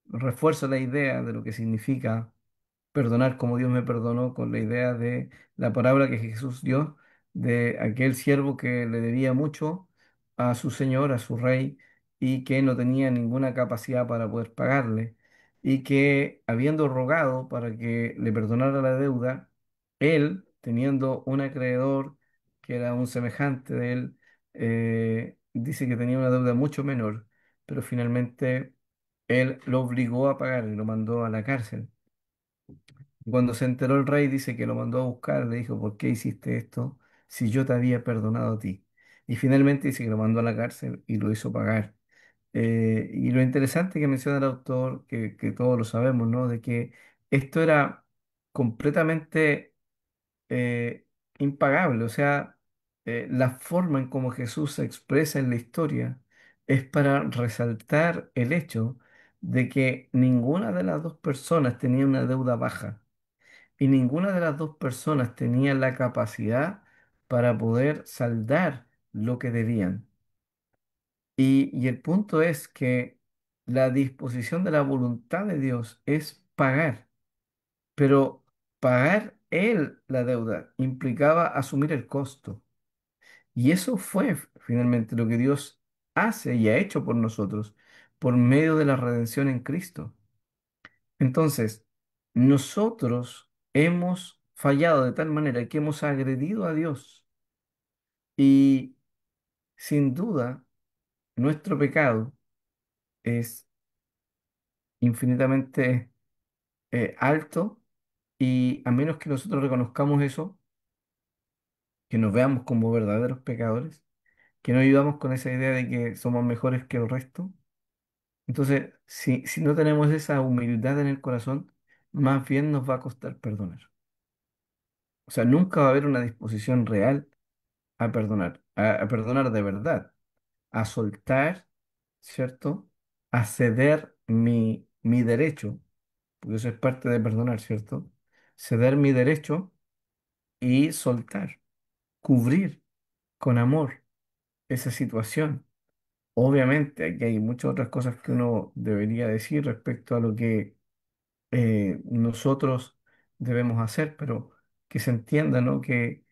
refuerzo la idea de lo que significa perdonar como Dios me perdonó con la idea de la parábola que Jesús dio de aquel siervo que le debía mucho a su señor, a su rey, y que no tenía ninguna capacidad para poder pagarle, y que habiendo rogado para que le perdonara la deuda, él, teniendo un acreedor que era un semejante de él, dice que tenía una deuda mucho menor, pero finalmente él lo obligó a pagar y lo mandó a la cárcel. Cuando se enteró el rey, dice que lo mandó a buscar, le dijo, ¿por qué hiciste esto si yo te había perdonado a ti? Y finalmente dice que lo mandó a la cárcel y lo hizo pagar. Y lo interesante que menciona el autor, que todos lo sabemos, ¿no? De que esto era completamente eh, impagable. O sea, la forma en cómo Jesús se expresa en la historia es para resaltar el hecho de que ninguna de las dos personas tenía una deuda baja y ninguna de las dos personas tenía la capacidad para poder saldar lo que debían. Y el punto es que la disposición de la voluntad de Dios es pagar, pero pagar Él la deuda implicaba asumir el costo. Y eso fue finalmente lo que Dios hace y ha hecho por nosotros por medio de la redención en Cristo. Entonces, nosotros hemos fallado de tal manera que hemos agredido a Dios y sin duda nuestro pecado es infinitamente alto y a menos que nosotros reconozcamos eso, que nos veamos como verdaderos pecadores, que no vivamos con esa idea de que somos mejores que el resto, entonces si no tenemos esa humildad en el corazón, más bien nos va a costar perdonar. O sea, nunca va a haber una disposición real a perdonar, a perdonar de verdad, a soltar, ¿cierto? A ceder mi derecho, porque eso es parte de perdonar, ¿cierto? Ceder mi derecho y soltar, cubrir con amor. esa situación. Obviamente, aquí hay muchas otras cosas que uno debería decir respecto a lo que nosotros debemos hacer, pero que se entienda, ¿no? Que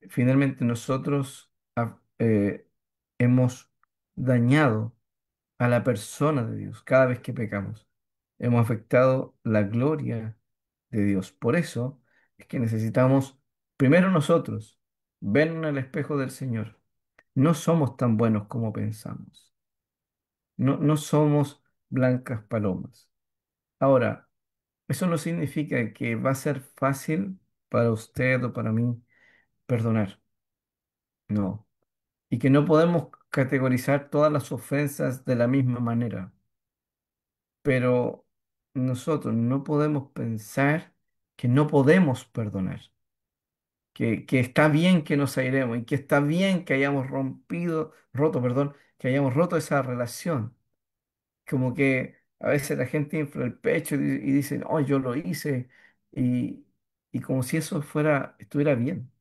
finalmente nosotros hemos dañado a la persona de Dios cada vez que pecamos. Hemos afectado la gloria de Dios. Por eso es que necesitamos, primero nosotros, vernos en el espejo del Señor. No somos tan buenos como pensamos. No somos blancas palomas. Ahora, eso no significa que va a ser fácil para usted o para mí perdonar. No. Y que no podemos categorizar todas las ofensas de la misma manera. Pero nosotros no podemos pensar que no podemos perdonar, que está bien que nos airemos y que está bien que hayamos roto, perdón, que hayamos roto esa relación. Como que a veces la gente infla el pecho y dice, oh, yo lo hice, y, y como si eso estuviera bien.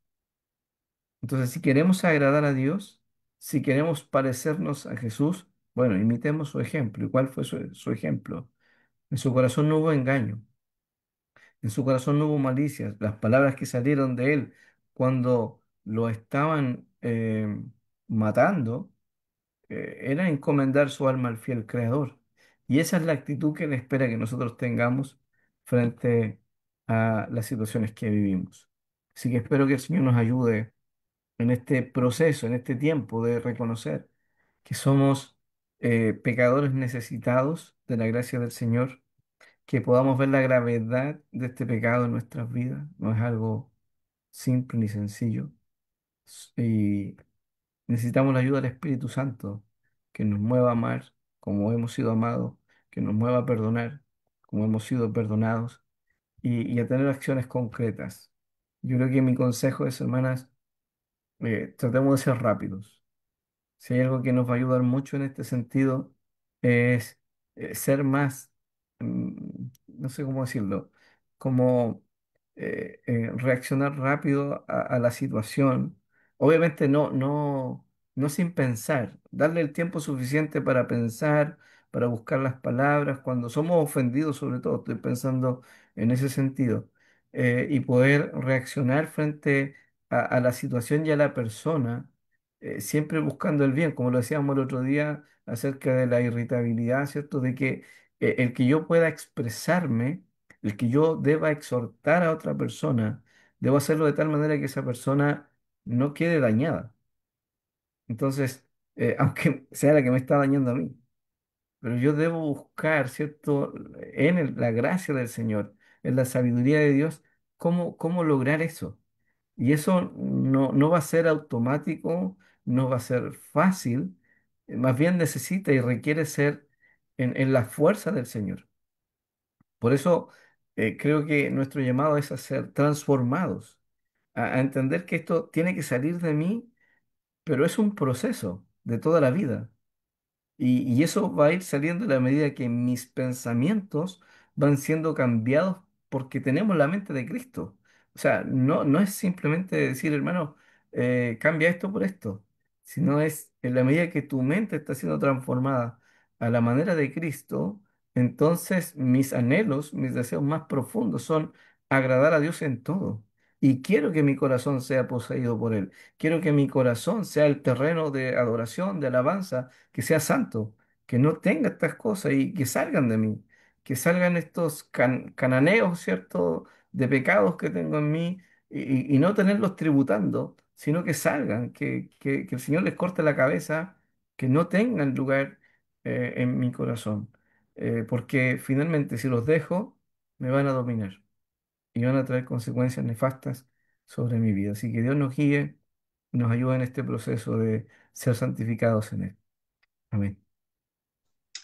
Entonces, si queremos agradar a Dios, si queremos parecernos a Jesús, bueno, imitemos su ejemplo. ¿Y cuál fue su ejemplo? En su corazón no hubo engaño. En su corazón no hubo malicia. Las palabras que salieron de él cuando lo estaban matando era encomendar su alma al fiel Creador. Y esa es la actitud que él espera que nosotros tengamos frente a las situaciones que vivimos. Así que espero que el Señor nos ayude en este proceso, en este tiempo de reconocer que somos pecadores necesitados de la gracia del Señor, que podamos ver la gravedad de este pecado en nuestras vidas. No es algo simple ni sencillo. Y necesitamos la ayuda del Espíritu Santo, que nos mueva a amar como hemos sido amados, que nos mueva a perdonar como hemos sido perdonados y a tener acciones concretas. Yo creo que mi consejo es, hermanas, tratemos de ser rápidos. Si hay algo que nos va a ayudar mucho en este sentido, es ser más, no sé cómo decirlo, como reaccionar rápido a la situación. Obviamente no sin pensar, darle el tiempo suficiente para pensar, para buscar las palabras, cuando somos ofendidos sobre todo, estoy pensando en ese sentido, y poder reaccionar frente a la situación y a la persona siempre buscando el bien, como lo decíamos el otro día acerca de la irritabilidad, ¿cierto? De que el que yo pueda expresarme, el que yo deba exhortar a otra persona, debo hacerlo de tal manera que esa persona no quede dañada. Entonces, aunque sea la que me está dañando a mí, pero yo debo buscar, ¿cierto? En la gracia del Señor, en la sabiduría de Dios, cómo lograr eso. Y eso no va a ser automático, no va a ser fácil, más bien necesita y requiere ser en la fuerza del Señor. Por eso creo que nuestro llamado es a ser transformados, a entender que esto tiene que salir de mí, pero es un proceso de toda la vida. Y eso va a ir saliendo a la medida que mis pensamientos van siendo cambiados porque tenemos la mente de Cristo. O sea, no es simplemente decir, hermano, cambia esto por esto, sino es en la medida que tu mente está siendo transformada a la manera de Cristo, entonces mis anhelos, mis deseos más profundos son agradar a Dios en todo. Y quiero que mi corazón sea poseído por Él. Quiero que mi corazón sea el terreno de adoración, de alabanza, que sea santo, que no tenga estas cosas y que salgan de mí, que salgan estos cananeos, ¿cierto?, de pecados que tengo en mí y no tenerlos tributando, sino que salgan, que el Señor les corte la cabeza, que no tengan lugar en mi corazón. Porque finalmente si los dejo, me van a dominar y van a traer consecuencias nefastas sobre mi vida. Así que Dios nos guíe y nos ayude en este proceso de ser santificados en Él. Amén.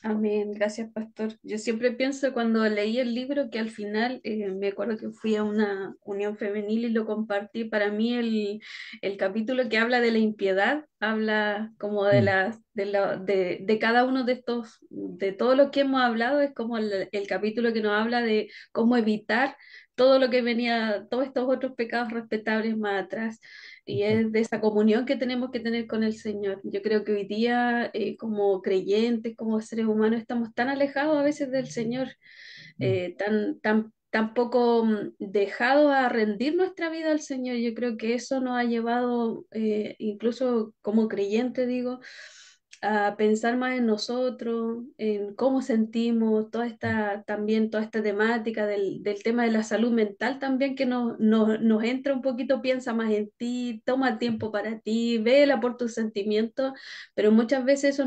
Amén, gracias, pastor. Yo siempre pienso cuando leí el libro que al final me acuerdo que fui a una unión femenil y lo compartí. Para mí el capítulo que habla de la impiedad habla como Mm, de cada uno de estos, de todo lo que hemos hablado, es como el capítulo que nos habla de cómo evitar todo lo que venía, todos estos otros pecados respetables más atrás. Y es de esa comunión que tenemos que tener con el Señor. Yo creo que hoy día, como creyentes, como seres humanos, estamos tan alejados a veces del Señor, tan poco dejado a rendir nuestra vida al Señor. Yo creo que eso nos ha llevado, incluso como creyente, digo, a pensar más en nosotros, en cómo sentimos, también toda esta temática del tema de la salud mental también que nos entra un poquito, piensa más en ti, toma tiempo para ti, vela por tus sentimientos, pero muchas veces eso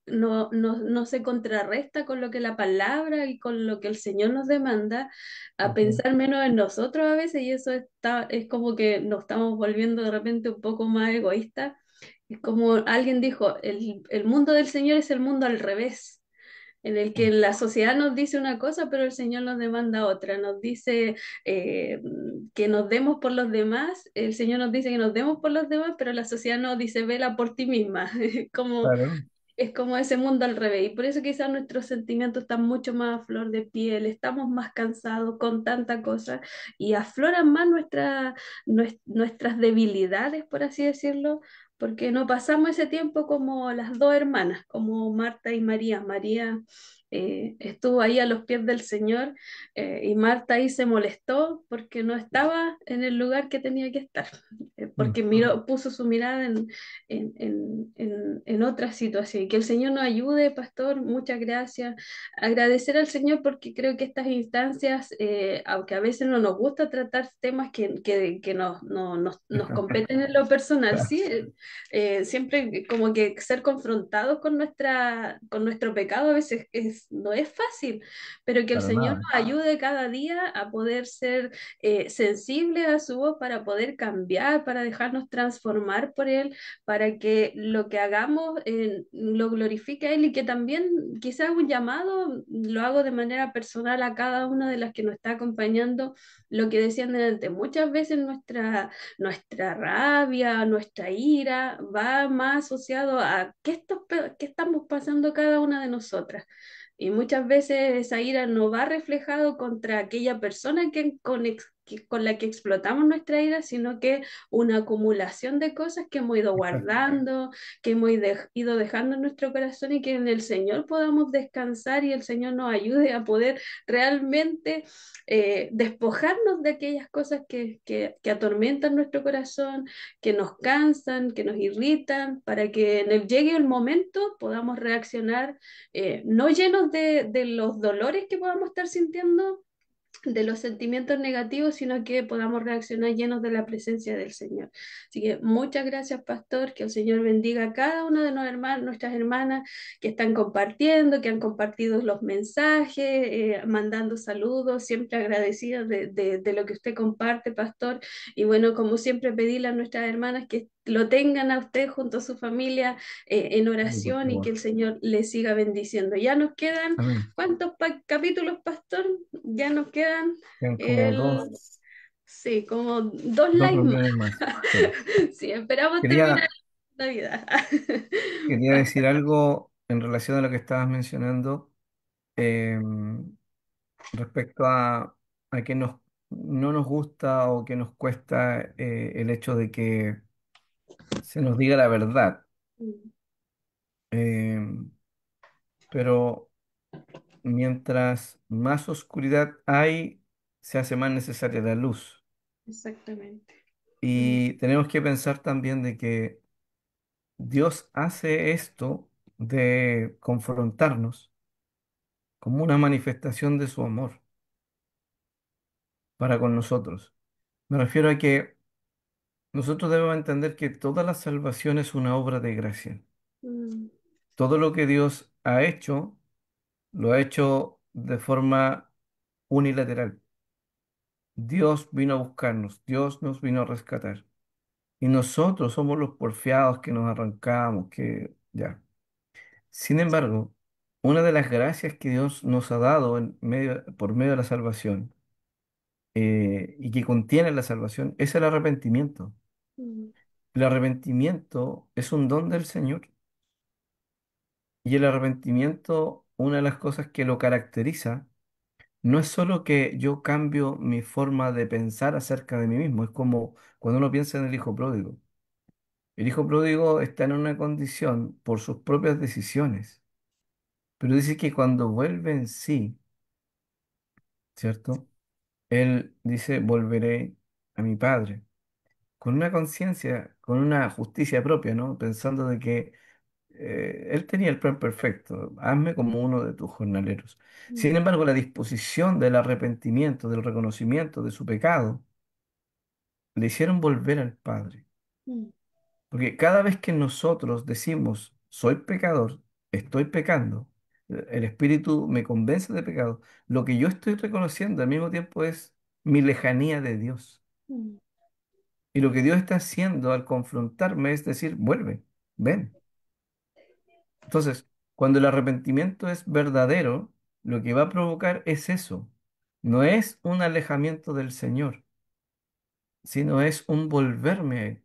no se contrarresta con lo que la palabra y con lo que el Señor nos demanda, a Ujú. pensar menos en nosotros a veces, y eso es como que nos estamos volviendo de repente un poco más egoístas. Es como alguien dijo, el mundo del Señor es el mundo al revés, en el que la sociedad nos dice una cosa, pero el Señor nos demanda otra. Nos dice eh, que nos demos por los demás, el Señor nos dice que nos demos por los demás, pero la sociedad nos dice, vela por ti misma. Como, Claro, es como ese mundo al revés. Y por eso quizás nuestros sentimientos están mucho más a flor de piel, estamos más cansados con tanta cosa y afloran más nuestras debilidades, por así decirlo, porque no pasamos ese tiempo como las dos hermanas, como Marta y María. María estuvo ahí a los pies del Señor, y Marta ahí se molestó porque no estaba en el lugar que tenía que estar, mm, porque puso su mirada en otra situación. Que el Señor nos ayude, pastor, muchas gracias. Agradecer al Señor porque creo que estas instancias, aunque a veces no nos gusta tratar temas que nos competen en lo personal, claro, sí, siempre como que ser confrontados con nuestro pecado a veces no es fácil, pero que el para Señor nada. nos ayude cada día a poder ser sensibles a su voz para poder cambiar, para dejarnos transformar por Él, para que lo que hagamos lo glorifique a Él, y que también quizás un llamado lo hago de manera personal a cada una de las que nos está acompañando, lo que decían delante, muchas veces nuestra rabia, nuestra ira va más asociado a qué estamos pasando cada una de nosotras. Y muchas veces esa ira no va reflejado contra aquella persona con la que explotamos nuestra ira, sino que una acumulación de cosas que hemos ido guardando, que hemos ido dejando en nuestro corazón, y que en el Señor podamos descansar y el Señor nos ayude a poder realmente despojarnos de aquellas cosas que atormentan nuestro corazón, que nos cansan, que nos irritan, para que llegue el momento podamos reaccionar, no llenos de los dolores que podamos estar sintiendo, de los sentimientos negativos, sino que podamos reaccionar llenos de la presencia del Señor. Así que muchas gracias, pastor, que el Señor bendiga a cada una de nuestras hermanas que están compartiendo, que han compartido los mensajes, mandando saludos, siempre agradecidas de lo que usted comparte, pastor. Y bueno, como siempre, pedirle a nuestras hermanas que lo tengan a usted junto a su familia en Sí, por oración, y que favor. el Señor les siga bendiciendo. Ya nos quedan, Amén. ¿cuántos capítulos, pastor? Ya nos quedan Quedan como el, sí, como dos dos likes más. reuniones más. Sí. Sí, esperamos terminar Quería, Navidad. quería decir algo en relación a lo que estabas mencionando, respecto a que no nos gusta o que nos cuesta el hecho de que se nos diga la verdad. Em, pero mientras más oscuridad hay, se hace más necesaria la luz. Exactamente. Mm, Y tenemos que pensar también de que Dios hace esto de confrontarnos como una manifestación de su amor para con nosotros. Me refiero a que nosotros debemos entender que toda la salvación es una obra de gracia. mm, Todo lo que Dios ha hecho, lo ha hecho de forma unilateral. Dios vino a buscarnos, Dios nos vino a rescatar. Y nosotros somos los porfiados que nos arrancamos, que ya. Sin embargo, una de las gracias que Dios nos ha dado por medio de la salvación, y que contiene la salvación, es el arrepentimiento. mm, El arrepentimiento es un don del Señor. Y el arrepentimiento, una de las cosas que lo caracteriza, no es solo que yo cambio mi forma de pensar acerca de mí mismo, es como cuando uno piensa en el hijo pródigo. El hijo pródigo está en una condición por sus propias decisiones, pero dice que cuando vuelve en sí, ¿cierto? Él dice, volveré a mi padre, con una conciencia, con una justicia propia, ¿no? Pensando de que él tenía el plan perfecto, hazme como uno de tus jornaleros. Sin Mm, embargo, la disposición del arrepentimiento, del reconocimiento de su pecado, le hicieron volver al Padre. mm, Porque cada vez que nosotros decimos, soy pecador, estoy pecando, el Espíritu me convence de pecado, lo que yo estoy reconociendo al mismo tiempo es mi lejanía de Dios. mm, Y lo que Dios está haciendo al confrontarme es decir, vuelve, ven. Entonces, cuando el arrepentimiento es verdadero, lo que va a provocar es eso. No es un alejamiento del Señor, sino es un volverme a Él,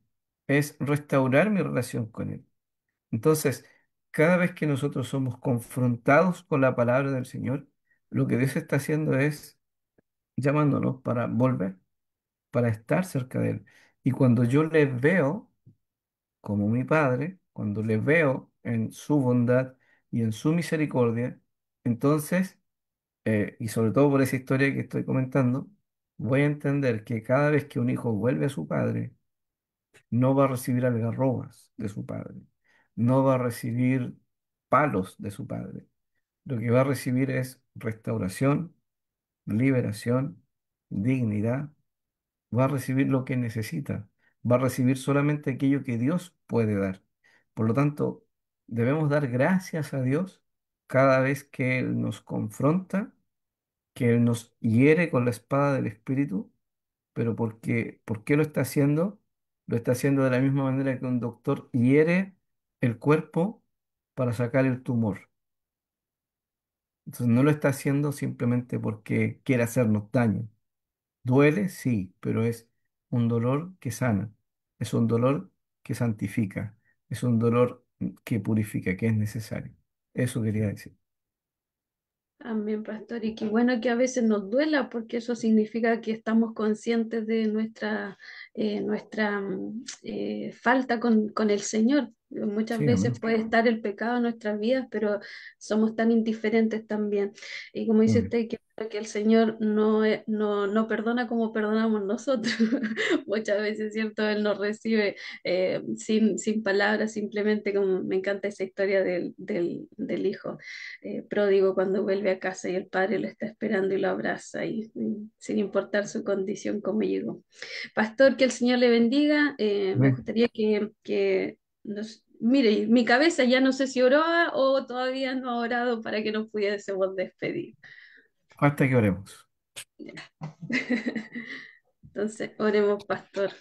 es restaurar mi relación con Él. Entonces, cada vez que nosotros somos confrontados con la palabra del Señor, lo que Dios está haciendo es llamándonos para volver, para estar cerca de Él. Y cuando yo le veo como mi Padre, cuando le veo en su bondad y en su misericordia, entonces, y sobre todo por esa historia que estoy comentando, voy a entender que cada vez que un hijo vuelve a su padre, no va a recibir algarrobas de su padre, no va a recibir palos de su padre. Lo que va a recibir es restauración, liberación, dignidad, va a recibir lo que necesita, va a recibir solamente aquello que Dios puede dar. Por lo tanto, debemos dar gracias a Dios cada vez que Él nos confronta, que Él nos hiere con la espada del Espíritu, pero ¿por qué lo está haciendo? Lo está haciendo de la misma manera que un doctor hiere el cuerpo para sacar el tumor. Entonces no lo está haciendo simplemente porque quiere hacernos daño. Duele, sí, pero es un dolor que sana, es un dolor que santifica, es un dolor que purifica, que es necesario. Eso quería decir. Amén, pastor. Y qué bueno que a veces nos duela, porque eso significa que estamos conscientes de nuestra falta con el Señor. Muchas Sí, veces amén. puede estar el pecado en nuestras vidas, pero somos tan indiferentes también. Y como dice Mm, usted, que el Señor no perdona como perdonamos nosotros. Muchas veces, ¿cierto? Él nos recibe sin palabras, simplemente como me encanta esa historia del hijo pródigo cuando vuelve a casa y el padre lo está esperando y lo abraza y sin importar su condición como llegó. Pastor, que el Señor le bendiga. Me amén. gustaría que mire, mi cabeza ya no sé si oró o todavía no ha orado para que nos pudiésemos despedir. Hasta que oremos. Entonces, oremos, pastor.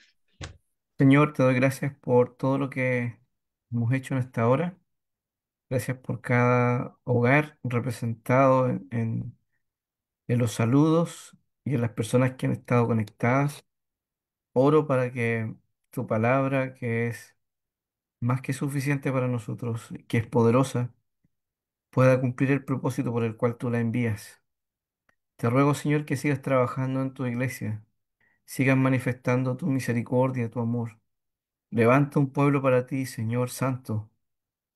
Señor, te doy gracias por todo lo que hemos hecho en esta hora. Gracias por cada hogar representado en los saludos y en las personas que han estado conectadas. Oro para que tu palabra, que es más que suficiente para nosotros, que es poderosa, pueda cumplir el propósito por el cual tú la envías. Te ruego, Señor, que sigas trabajando en tu iglesia, sigas manifestando tu misericordia, tu amor. Levanta un pueblo para ti, Señor Santo.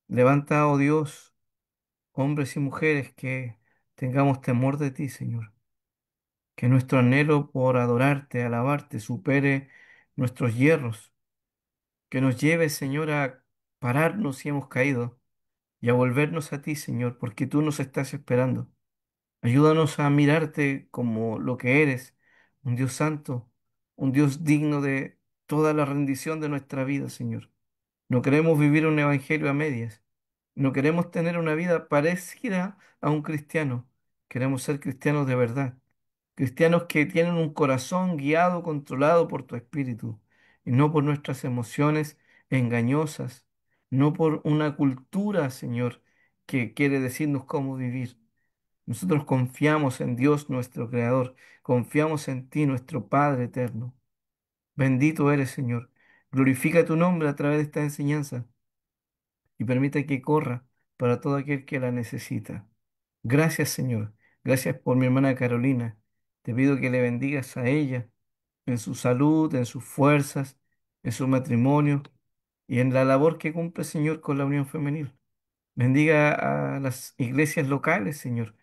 Levanta, oh Dios, hombres y mujeres que tengamos temor de ti, Señor. Que nuestro anhelo por adorarte, alabarte, supere nuestros hierros. Que nos lleve, Señor, a pararnos si hemos caído y a volvernos a ti, Señor, porque tú nos estás esperando. Ayúdanos a mirarte como lo que eres, un Dios santo, un Dios digno de toda la rendición de nuestra vida, Señor. No queremos vivir un evangelio a medias. No queremos tener una vida parecida a un cristiano. Queremos ser cristianos de verdad. Cristianos que tienen un corazón guiado, controlado por tu espíritu y no por nuestras emociones engañosas, no por una cultura, Señor, que quiere decirnos cómo vivir. Nosotros confiamos en Dios nuestro Creador, confiamos en ti, nuestro Padre eterno. Bendito eres, Señor. Glorifica tu nombre a través de esta enseñanza y permite que corra para todo aquel que la necesita. Gracias, Señor. Gracias por mi hermana Carolina. Te pido que le bendigas a ella en su salud, en sus fuerzas, en su matrimonio y en la labor que cumple, Señor, con la unión femenil. Bendiga a las iglesias locales, Señor,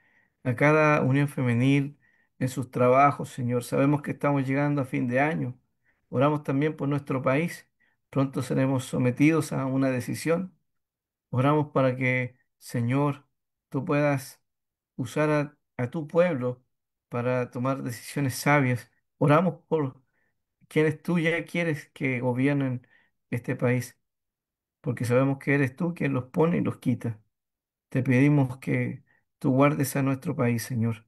a cada unión femenil en sus trabajos, Señor. Sabemos que estamos llegando a fin de año. Oramos también por nuestro país. Pronto seremos sometidos a una decisión. Oramos para que, Señor, tú puedas usar a tu pueblo para tomar decisiones sabias. Oramos por quienes tú ya quieres que gobiernen este país, porque sabemos que eres tú quien los pone y los quita. Te pedimos que tú guardes a nuestro país, Señor,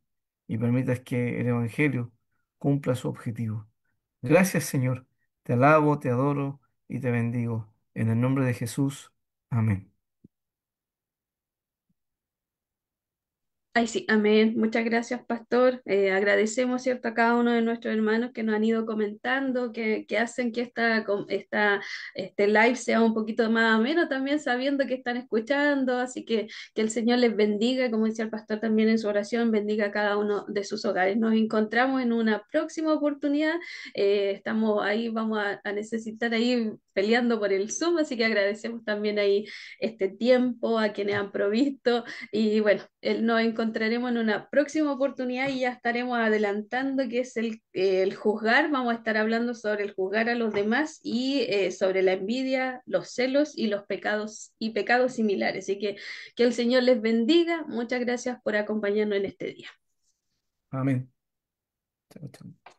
y permitas que el Evangelio cumpla su objetivo. Gracias, Señor. Te alabo, te adoro y te bendigo. En el nombre de Jesús. Amén. Ay, sí, amén. Muchas gracias, pastor. Agradecemos, ¿cierto?, a cada uno de nuestros hermanos que nos han ido comentando, que hacen que este live sea un poquito más ameno también, sabiendo que están escuchando. Así que el Señor les bendiga, como decía el pastor también en su oración, bendiga a cada uno de sus hogares. Nos encontramos en una próxima oportunidad. Estamos ahí, vamos a necesitar ahí peleando por el Zoom, así que agradecemos también ahí este tiempo a quienes han provisto. Y bueno, nos encontraremos en una próxima oportunidad y ya estaremos adelantando que es el juzgar. Vamos a estar hablando sobre el juzgar a los demás y sobre la envidia, los celos y los pecados y pecados similares. Así que el Señor les bendiga. Muchas gracias por acompañarnos en este día. Amén. Chao, chao.